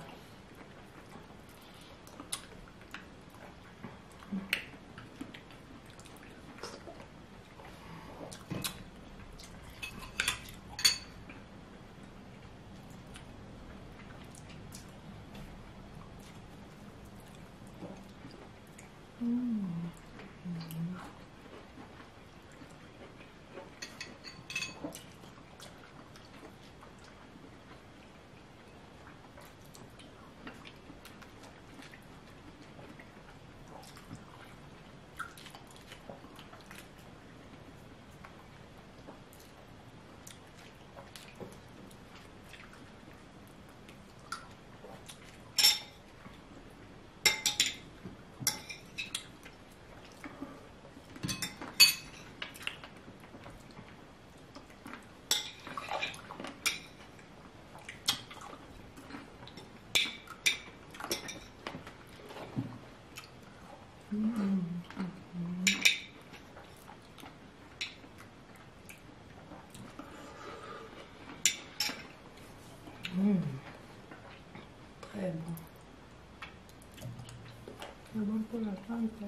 [SPEAKER 1] C'est bon pour la santé.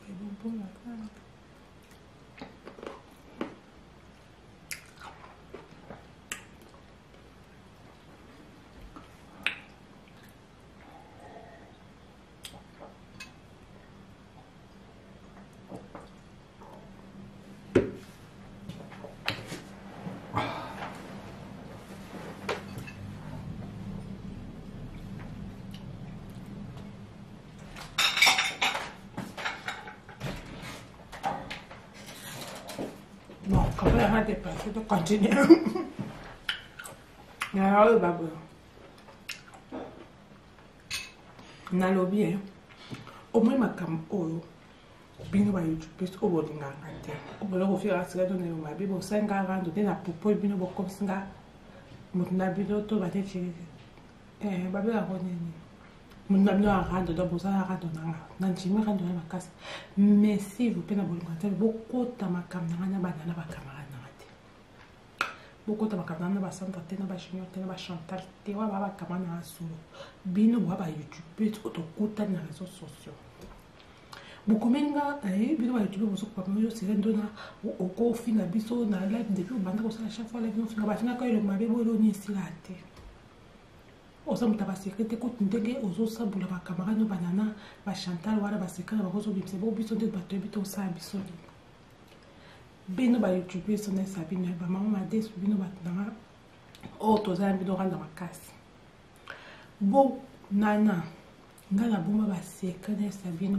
[SPEAKER 1] C'est bon pour la santé. Bon, quand on a dépassé, on continue. Alors, le babou. Na lobby, hein. Au moins, ma cam, oh, bien, on va YouTube, au bout d'un an. Au bout d'un faire à ce que nous avons bien, 5 ans, donner la popo, bien, on comme ça. Mon nabino, tout va être chez. Babou, la ronde. Mon nabino a rendu dans Bosa, a rendu dans la Jimmy, rendu dans ma casse. Mais si vous prenez beaucoup de ma camarade, banana, ma camarade. Beaucoup de ma camarade, ma santa, ma chignon, ma chantal, tewa, ma camarade, ma sou. Bino, ma YouTube, tout au côté des réseaux sociaux. Beaucoup de gens, bino, YouTube, vous savez, comme je suis donné au coffin, à biso, na live, depuis, on bande, à chaque fois, la vie, on va finir quand il m'a bien bologné ici, la tête. Osa mutaba sécurité ko ndenge ozo sabula ba camarade no banana ba chantal wala ba sécurité ba kozo bimse bo biso de bato bito sa biso bino ba YouTube so na sabine ba mama des bino ba tanga o to za bino randa makasi bo nana ngala bomba ba sécurité sabino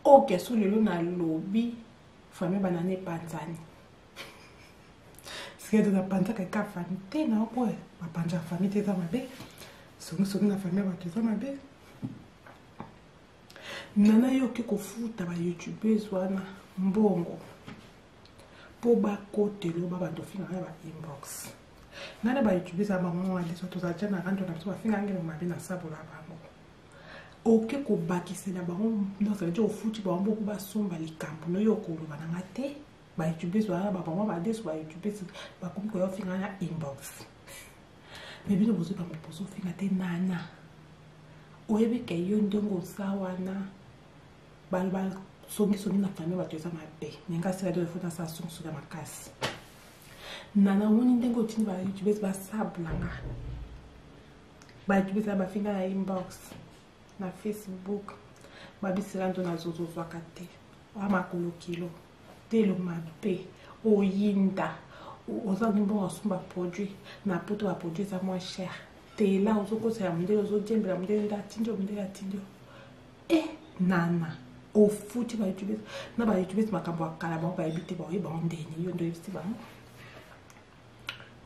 [SPEAKER 1] o ke so lelo na lobby famille banane panzani de la panta que la famille na quoi ma panja famille te za mabe songi na famille ba te za mabe nana yo ke ko futa ba YouTubers wana mbongo po ba kote lo ba ndo finga ba inbox nana ba YouTubers ba mama wa leso to za jana rando na so finga ngelo mabe na sabula ba mo oke ko bakisela ba ndo ça veut dire au futi ba mbo ba somba likambo no yo ko lo ba na ngate ba YouTubers wala ba mama ba des ba YouTubers ba comme ko yo finga na inbox mais bino bozo ba bozo finga te nana oyebi ke yo ndongo sawana balbal songi na famille ba teza mabe ninga sera de fota sa songi na makasi nana woni ndengo tini ba YouTubers ba sablanga ba YouTubers ba finga na inbox na Facebook ba bisira ndo na zozo wakate wa makolo kilo telo mabe oyinda oza nimbo osumba produit na poto ba produit za moins cher te la ozo ko sa mundele ozo jembela mundele nda tinjo mundele tinjo nana o futi ba YouTubers na ba YouTubers makambo akala ba ba ebite ba yeba ndeni yo ndo ebiti ba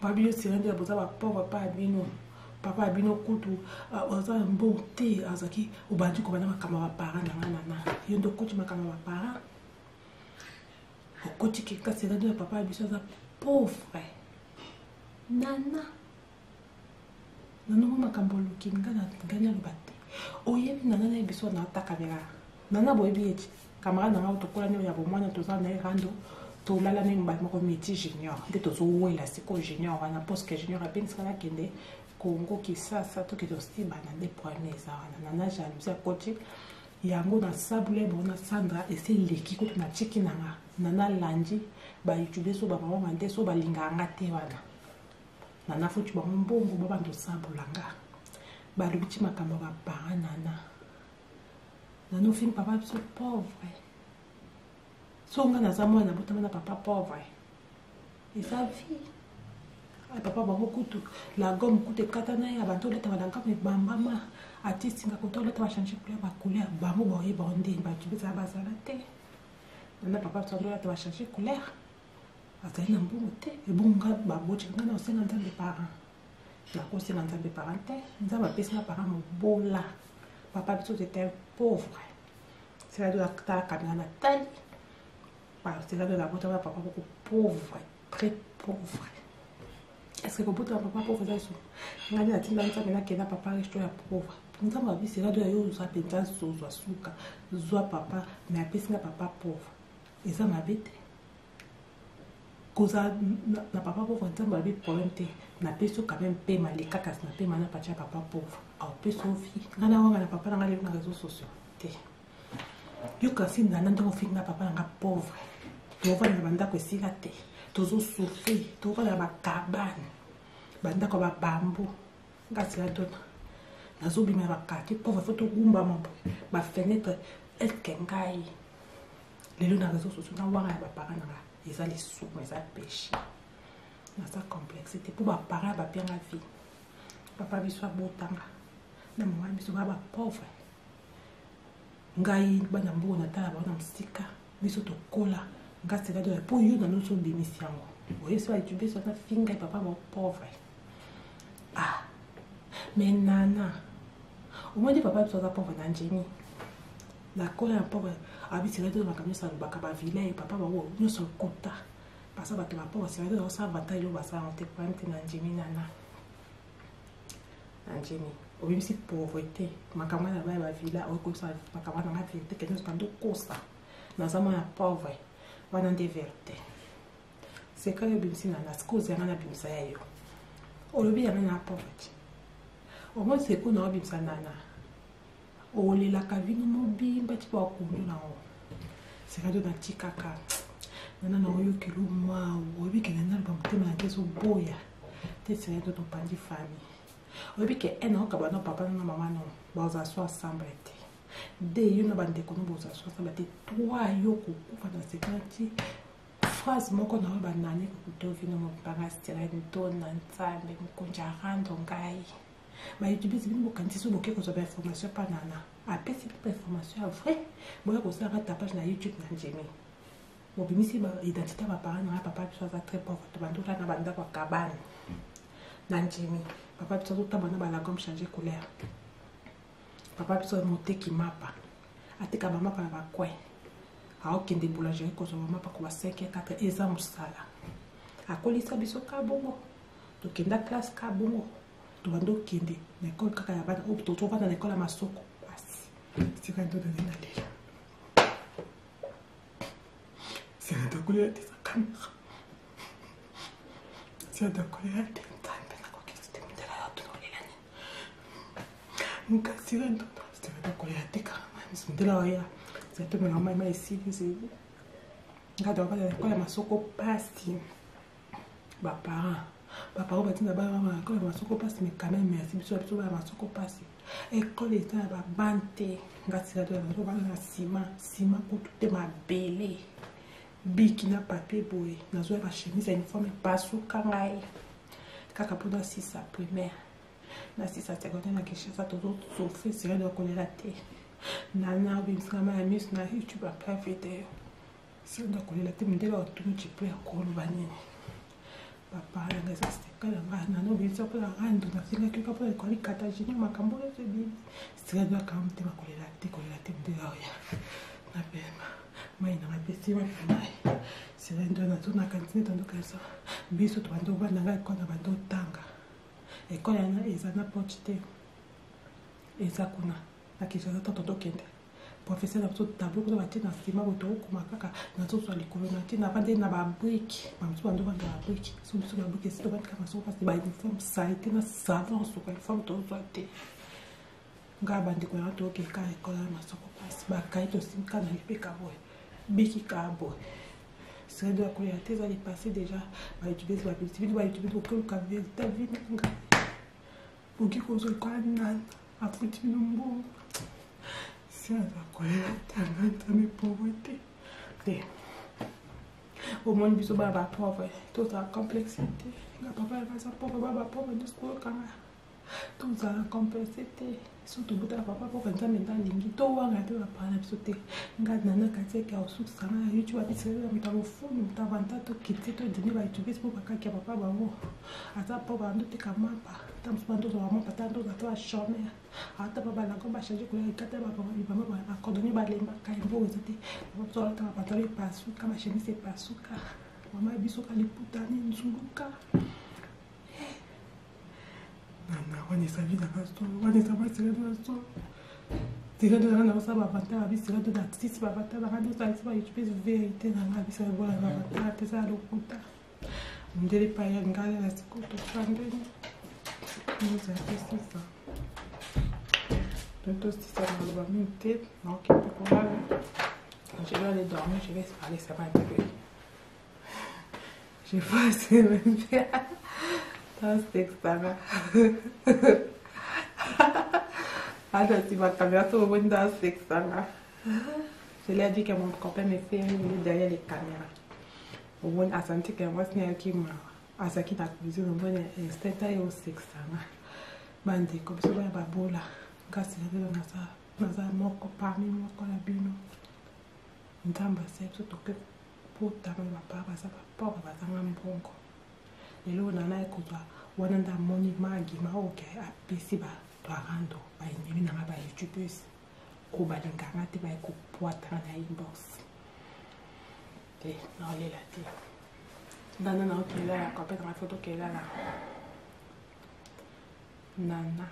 [SPEAKER 1] ba biyo sirende boza ba pauvre pa bino papa bino kutu oza mbote azaki obandi ko bana makambo ba parents na nana yo ndo kutu makambo ba parents okoti ke kasi radio papa biso za pauvre nana mo makambo lukinga na ganya lubate oyebi nana na biso na ta kamera nana boyebi eti camarade na auto kola ne ya bomwana to za na rando to lala ne mba moko métier junior de to zo wela siko junior wana poste que junior a peine ça kende Congo Kisasa to ke to stiba na de poignets za wana nana jalousie akoti yango na sabule bona Sandra ese leki ko na chiki nanga nana landi ba YouTubers so ba mama mande so ba linganga te wana nana futi ba mbongo ba ndo sabulanga ba lubiti makambo ba para nana fin papa so pauvre so nga na za mwana botama na papa pauvre et sa vie papa bango kutu la gomme kute katana ya banto leta badanga me bambama artiste nga koto leta ba changer couleur bango boye bondé ba YouTubers za bazala te nana papa tsando leta ba changer couleur azali na mbongo te ebonga ba boche nga na osenga nzambe parent la kosenga nzambe parent te nzambe apesi na parent mobola papa biso était pauvre c'est là de la kamera na tali c'est là de la botte papa beaucoup pauvre très pauvre. Est-ce que vous pouvez papa pauvre ça ici? Ngani atinda nzambe na kena papa riche ya pauvre. Nzambe abisi radio yo za penza so zo suka zo papa mais apesi na papa pauvre. Et ça m'a bête. Koza na papa pauvre nzambe abi problème te. na peso quand même pema les cakas na pema na patia papa pauvre au peso fi ngana wanga na papa na na réseaux sociaux te yo kasi na ndo fi na papa na pauvre to va na banda ko sila te tozo souffrir to va na ba cabane banda ko ba bambu ngasi la dona nazo bima ba kati pauvre photo gumba mambo ba fenêtre el kengai lelo na réseaux sociaux na wanga ba parents na ils ont les sous mais ça péché dans sa complexité pour ba parents ba bien la vie papa biso abotanga na maman biso ba pauvre ngai bana mbo na tala ba na msika biso to kola ngasi la dona pour yo na no so bimisi yango oye so YouTube so na finga papa ba pauvre ah mais nana au moins papa biso za pauvre na njeni la kola pauvre abisi la dona makamyo sa ba ka villa et papa ba wo no so kota parce que bato ba pauvre c'est vrai ça bataille yo ba sa on te prendre na njeni nana njeni obimisi pauvreté makamwa na ba villa o ko sa makamwa na vérité que nous pando kosa na zama ya pauvre wana de vérité c'est quand le bimisi na cause ya na bimisa ya yo olobi ya na pauvreté au moins c'est ko na bimisa nana olela ka vino mobimba tipo akundu na o c'est radio na tikaka nana na oyo kilo mwa obi ke nana ba mutema na keso boya te c'est radio to pandi famille obi ke eno ka ba no papa na mama no ba za so ensemble te de yo na bande ko no ba za so ensemble te toi yo ko kufa na sekati phrase moko na ba nane ko to vino mo panga stela to na ntambe mkonja rando ngai ba YouTube zibi kanti so boke ko so ba information pa nana après c'est pas information vrai moi ko sa ta page na YouTube na njemi mo bimisi ba identité ba parents na papa biso za très pauvre to bando na banda kwa kabane na njemi papa biso to bana ba la gomme changer couleur papa biso monter ki mapa atika ba mapa ba kwe a okende boulangerie ko so mapa ko ba 5 4 exam sala akolisa biso ka bongo to kenda classe ka bongo bando kende na école kaka ya bana ou to va na école à masoko basi c'est quand on donne la lila c'est la couleur de sa caméra c'est la couleur de temps na ko kiste mutela ya to lila ni nka sirendo c'est la couleur de kama mutela ya c'est to mama mai ici c'est nka do va na école à masoko basi ba parents papa oba tina ba mama ko ba soko passe mais quand même merci biso biso ba soko passe école eta ba bante ngati la do ba na ciment ko tout ma belé biki na papier boy na zo ba chemise uniforme pasuka ngai kaka pour 6 primaire na 6 secondaire na quelque chose to souffrir c'est de connaître la té nana bimsa ma mis na YouTube après vidéo c'est de connaître la té ndela otu tu peux ko banini papa la ngasa stekala ngana no bitsa pala ngando na singa kika pala ko likata jini makambo ya sebi sira kamte makolela te ndela ya na pema mai na mapesi wa mai sira ndo na tuna kantine tondo kasa biso to bando ba nanga ko na bando tanga e ko yana ezana pochite ezakuna akisha toto kende professeur na tout tableau ko ba tina sima boto ko makaka na to so likolo na tina bande na ba brick ba mtu bando bando ba brick so mtu ba brick so ba kama so passe ba uniforme ça été na savon so ko uniforme to so te nga bande ko na to ke ka école na so ko passe ba kai to sim kana lipe ka boy biki ka boy c'est de la couleur tes allez passer déjà ba YouTube ba YouTube ko ka ta vie nga pour qui ko so ko nan a futi numbo c'est la colère tellement pauvreté au monde biso ba pauvre toute la complexité nga papa va sa pauvre ba pauvre de school kanga toute la complexité surtout buta papa pauvre nzambe ndalingi to wanga to ba pana biso te nga nana kateka osusa na YouTube abisela mutalo funu mutavanta to kiti to dini ba YouTube pour ka ka papa ba wo ata pauvre ndo te kamapa tam spando zo mama patando za to chômeur ata baba la ko ba changer ko ikata ba mama ba akondoni ba lemba ka imbo zete ba to ta ba to pasu kama chemise pasuka mama biso ka liputani nzunguka nana wani sa vida kasto wani sa ba tsira do so tsira do na sa ba pata ba tsira do da tisi ba pata ba do sa ba YouTube vérité na ba tsira bo la ba pata te sa lokuta ndeli pa ya ngale la siku to pandeni nous avons ça donc aussi ça dans le minute donc pour là je vais aller dormir, je vais parler ça va un peu je vais passer même faire dans ce texte là alors tu vas caméra tout le monde dans ce texte là je lui ai dit que mon copain me fait derrière les caméras au moins à sentir que moi c'est qui m'a à ça qui t'a cuisine on va installer au texte là bande comme ça va babola kasi na za moko parmi moko la bino ndamba sepso toke puta ma papa sa papa bazanga mbongo lelo nana ekutwa wana nda moni magi ma oke apesi ba twarando ba nyemi na ba youtubers ko ba linganga te ba ko puata na inbox na ole la ti nana na okela ko pe na photo kela la nana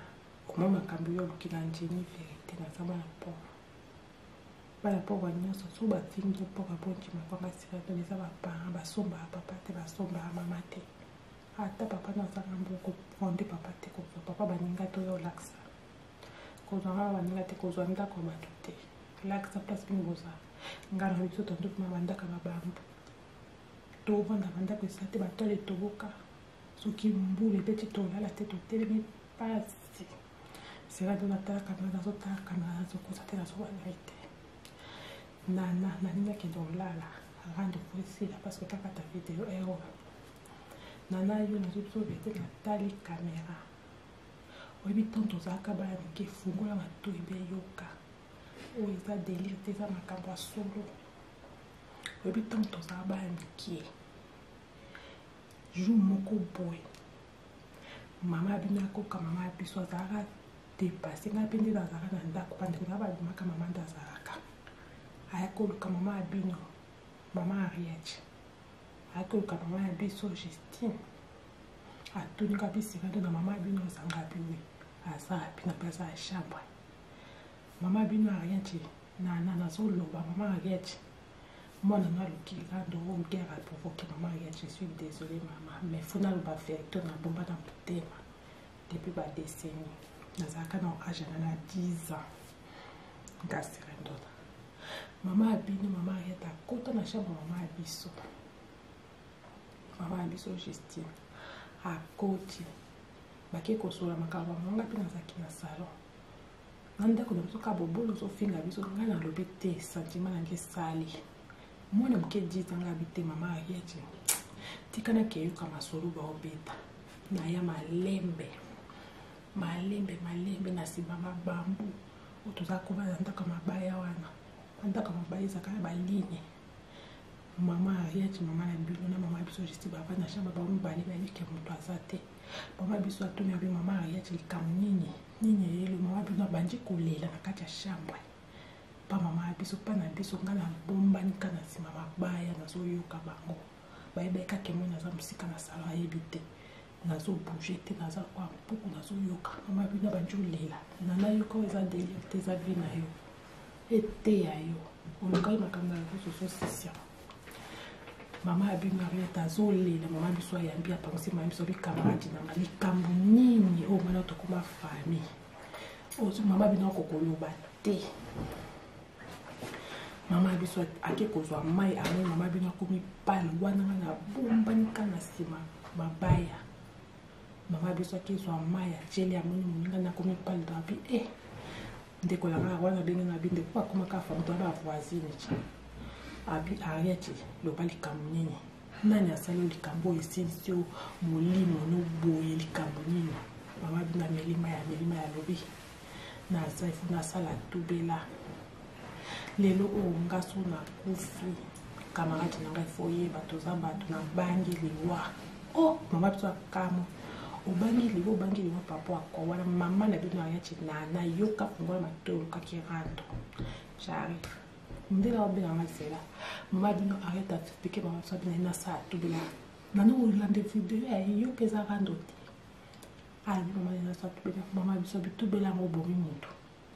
[SPEAKER 1] comment makambo yo lukila njeni vérité na sama na po bala po wa nyonso so batingi po ka bonji makwanga sira to leza ba parents basomba papa te basomba mama te ata papa na sanga mboko fonde papa te ko papa baninga to yo laksa ko zanga baninga te ko zwanda ko batute laksa place bingoza ngana biso to ndo ma banda ka babambu to banda banda ko sate ba to le toboka soki mbule petit to la tête to telemi pas c'est là de la terre quand on a sauté quand on a sauté la soirée nana nani qui dans là rendre précis là parce que quand ta vidéo est nana yo na tout sauver la tali caméra obi tonto za kaba ki fungola mato ibe yoka o eza délire te za makambo solo obi tonto za ba ki jour moko boy mama bina ko kama mama biso za dépassé nga pende dans zara na ndako pande nga ba maka mama ndazaraka ayakoluka mama abino mama Ariette ayakoluka mama abiso Justine atunika bisika na mama abino sanga biwe asa pina pesa ya chambre mama abino Ariette na zoloba mama Ariette mwana na lukika ndo ngera provoquer mama Ariette je suis désolée maman mais faut na ba faire to na bomba na putema depuis ba décennie nazaka na âge na 10 ans ngasi rendona mama abino mama Ariette akota na chambre mama abiso Justine akoti bake kosola makaba manga pina zaki na salon nanda ko biso ka bobolo so finga biso ngana lobe te sentiment nge sali mwana mke 10 ans abite mama Ariette tikana ke yuka masolo ba obeta na ya malembe na simba mabambu otoza kuba ndaka mabaya wana ndaka mabaya zakana baline mama Ariette mama na bino na mama biso juste baba na shamba ba mbali ba like mutu azate mama biso atomi abi mama Ariette likamnini nini yelo mama bino banji kolela na kati ya shamba pa mama biso pa na biso ngana bomba nika na simba mabaya na zo yoka bango baibeka kemona za musika na sala yebite nazo bouger te naza kwa mpuku nazo yoka mama bino banjulela nana yoka eza délire te za vie na yo ete ya yo olukai makanga ya so sisia mama abino Ariette azolela mama biso ayambi apangosi mama biso bikamati na likambo nini o mana tokoma famille ozo mama bino kokoloba te mama biso ake kozwa mai amo mama bino akomi pale wana na bomba nika na sima mabaya mama biso akizwa maya jeli amoni moninga na komi pale dabi ndeko la wana benga na binde kwa kuma ka famu ba voisine chi abi Ariette lobali kamunini nani asali likambo esensio molimo no boye likambo nini mama bina melima ya lobi na saifu na sala tubela lelo o ngaso na kufi kamarati na ngai foye bato za bato na bangi liwa mama biso akamo obangi liwa papa akwa wana mama na bino Ariette na yoka fungola matolo kakirando j'arrive ndela obela masela mama bino Ariette expliquer mama so bina na sa tubela nano olande video ya yoka za rando mama na sa tubela mama biso bitubela mo bomi mutu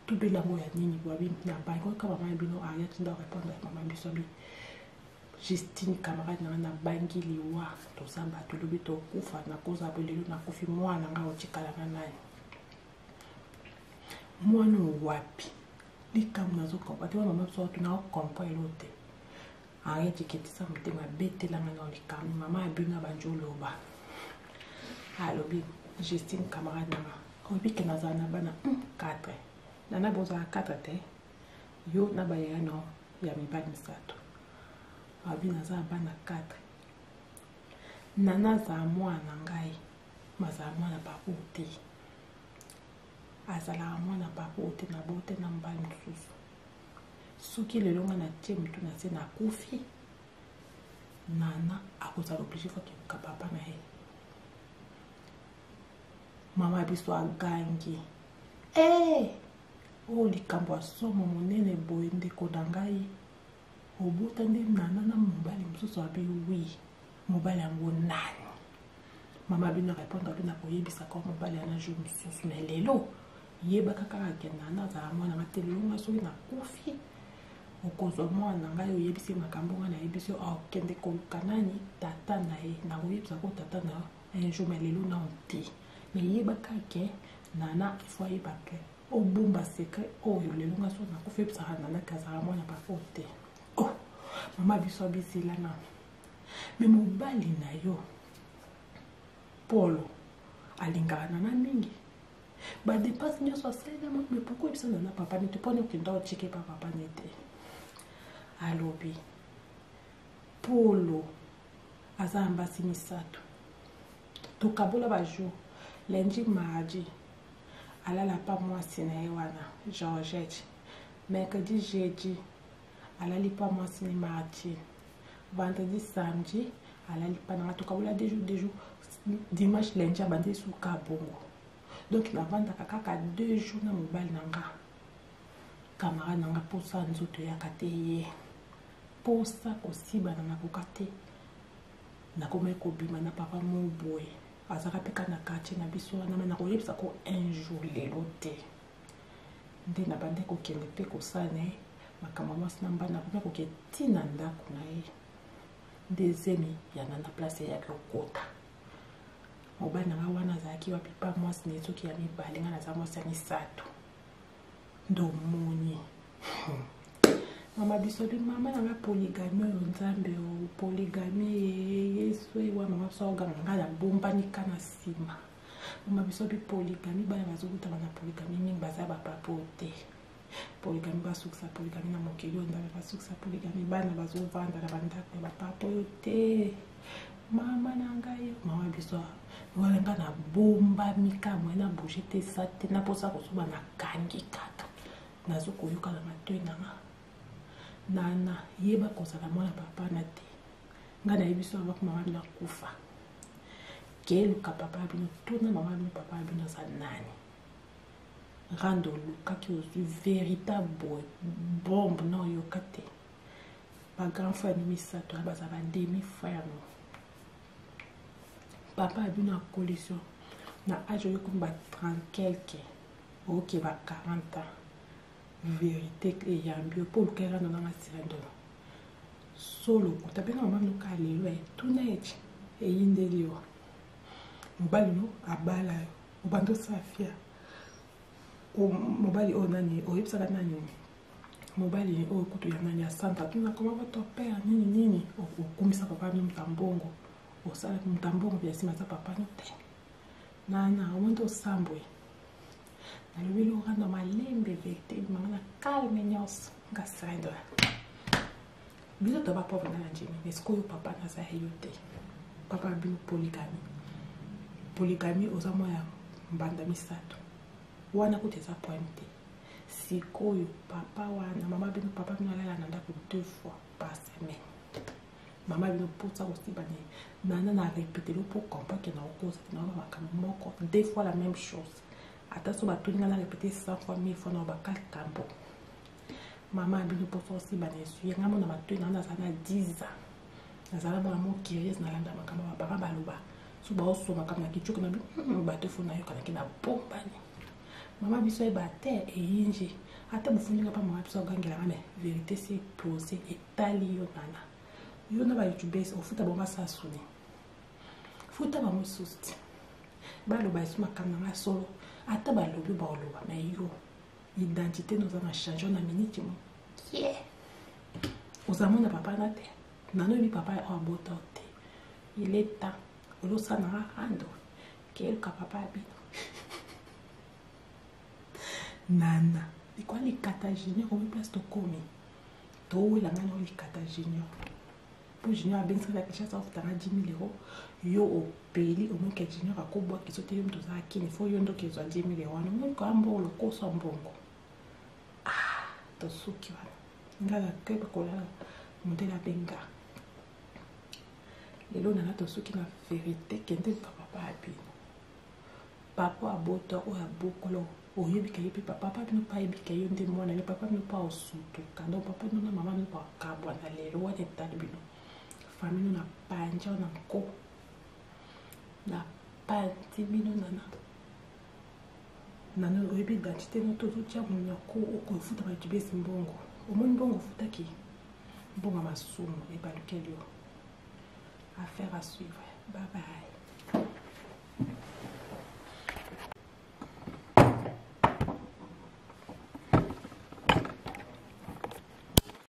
[SPEAKER 1] tubela mo ya nini bwa bi na bango ka mama bino Ariette ndo répondre mama biso bi Justine camarade na bangi liwa to samba to lobi to kufa na koza bolelo na kufi mwana nga otikala naye mwana wapi likamu nazoka bati wa mama so to na kompa elote arrête kitisa mutema betela nga na likamu mama abina banjolo ba alobi Justine camarade na obi ke nazana bana 4 nana boza 4 te yo na bayano ya mibali misato abi naza bana 4 nana za mwana ngai maza mwana papa te azala mwana papa te na bote na mbali mususu soki lelo nga na tie mutu na se na kufi nana akozala oblige fa ke papa na ye mama biso agangi o likambo asomo monene boye ndeko na ngai obota nde nana na mobali mosusu abi wi mobali yango nani mama bino répondre bino koyebisa ko mobali ana jour mosusu mais lelo yebaka kaka ke nana azala mwana nga te lelo nga soki na kufi okozwa mwana ngai oyebisi makambo nga nayebisi okende koluka nani tata na ye nakoyebisa ko tata na un jour mais lelo na te mais yebaka ke nana ifo ayeba ke obomba secret oyo lelo nga so nakufi ebisaka nana ke azala mwana papa te mama biso abisila na mais mobali na yo Polo alingaka nana mingi ba dépasse nyonso asalela mo mais pourquoi ebisa nana papa nete pone okenda ocheke pa papa nete alobi Polo aza ambasi misato tokabola ba jour lundi mardi alala pa mwasi na ye wana Georgette mercredi jeudi alali pa mwasi ni mardi vendredi samedi alali pa na tokabola 2 jours dimanche lundi abandi suka bongo donc navandaka kaka 2 jours na mobali nanga camarade nanga posa nzoto yaka te ye posa kosibana nakoka te nakoma ekobima na papa moboye azaka mpe ka na quartier na biso wana me nakoyebisa ko un jour lelo te nde na bande kokende mpe kosala ye makambo mwasi na mbana nakomi koke ntina ndako na ye dezemi ya nana place eyaki okota mobali nanga wana azalaki wapi pa mwasi ne soki ya mibale nga naza mwasi ya misato ndomoni mama biso bi mama nanga polygami oyo nzambe o polygami yesu ewa mama biso oganga nga na bombanika na nsima mama biso bi polygami bana bazokutana na polygami mingi baza bapapa te polygami basukisa polygami na mokili oyo nzambe basukisa polygami bana bazovanda na bandako ya bapapa oyo te mama na ngai mama biso wana nga na bombamika mwe na bouge te sa te na posa kosoba na kangi kaka nazokoyoka na matoi nanga nana yeba kozala mwana papa na te nga nayebi so avaki mama bino akufa keluka papa bino tuna mama bino papa bino aza nani rando olukaki ozwi véritable bombe na oyoka te bagrand frère ni misato ya baza bademi frère no papa bino akolation na age oyo komi ba 30 quelque oke ba 40 ans vérité eyambi po lukera na nanga sirando solo kuta pena mama nuka lelo tuna echi eyindeli yo mobali no abala yo obando safia o mobali o nani o yebisaka nani mobali o kutu ya nani ya santa tuna koma bato père nini okumisa papa mi mtambongo osala mtambongo bya sima za papa no te nana omondo sambwe nalobi lorando malembe vérité mangana calme nyonso nga sirendo bino to bapauvre na njimi mais sikoyo papa naza yo te papa bino polygami oza moya mbanda misato wana kuti eza point te sikoyo papa wana mama bino papa bino alala na ndako 2 fois par semaine mama bino posa kosibane nana na répété lo pour comprendre que na okosa na makambo moko 2 fois la même chose ata so batuni na répété 100 fois 1000 fois na bakal kambo mama bino posa kosibane suye ngamo na matui na za na 10 ans nazala ba mo curieuse na landa makambo ba baba baloba so ba osoma kama kichuko na bato fona yo kana kina bombani mama biso e bate e yinji ata bufuninga pa mama biso gangela ngame vérité c'est posé et tali yo nana yo na ba youtubers ofuta ba masasuni futa ba mosusti baloba isu makamanga solo ata balobi ba oloba mais yo identité nous a changé na minute mo yeah ozamona papa na te nano bi papa a bota te il est temps olo sana ando quel papa bino nana ikwa likata junior obi place to komi to wela ngana likata junior pour junior abensa la kisha sa ofutanga 10 000 €. Yo opeli omoke junior akobwa kisote yo mtoza akini fo yo ndo kezwa 10 000 €. Wano mwiko ambolo koso mbongo. Ah, to suki wana. Ngala keba kola modela benga. Lelo nana to suki na vérité kende papa abino. Papa abota o abokolo. Oyebi kayebi papa bino pa yebi kayo nde mwana ne papa bino pa osutu. Kando papa no na mama no pa kabwa na lelo wa tata bino. Famille na panja na ko na panti bino nana oyebi identité no to tia mo ko ko futa ba tibesi mbongo omoni mbongo futa ki mbongo masumu e balukeli yo affaire à suivre bye bye.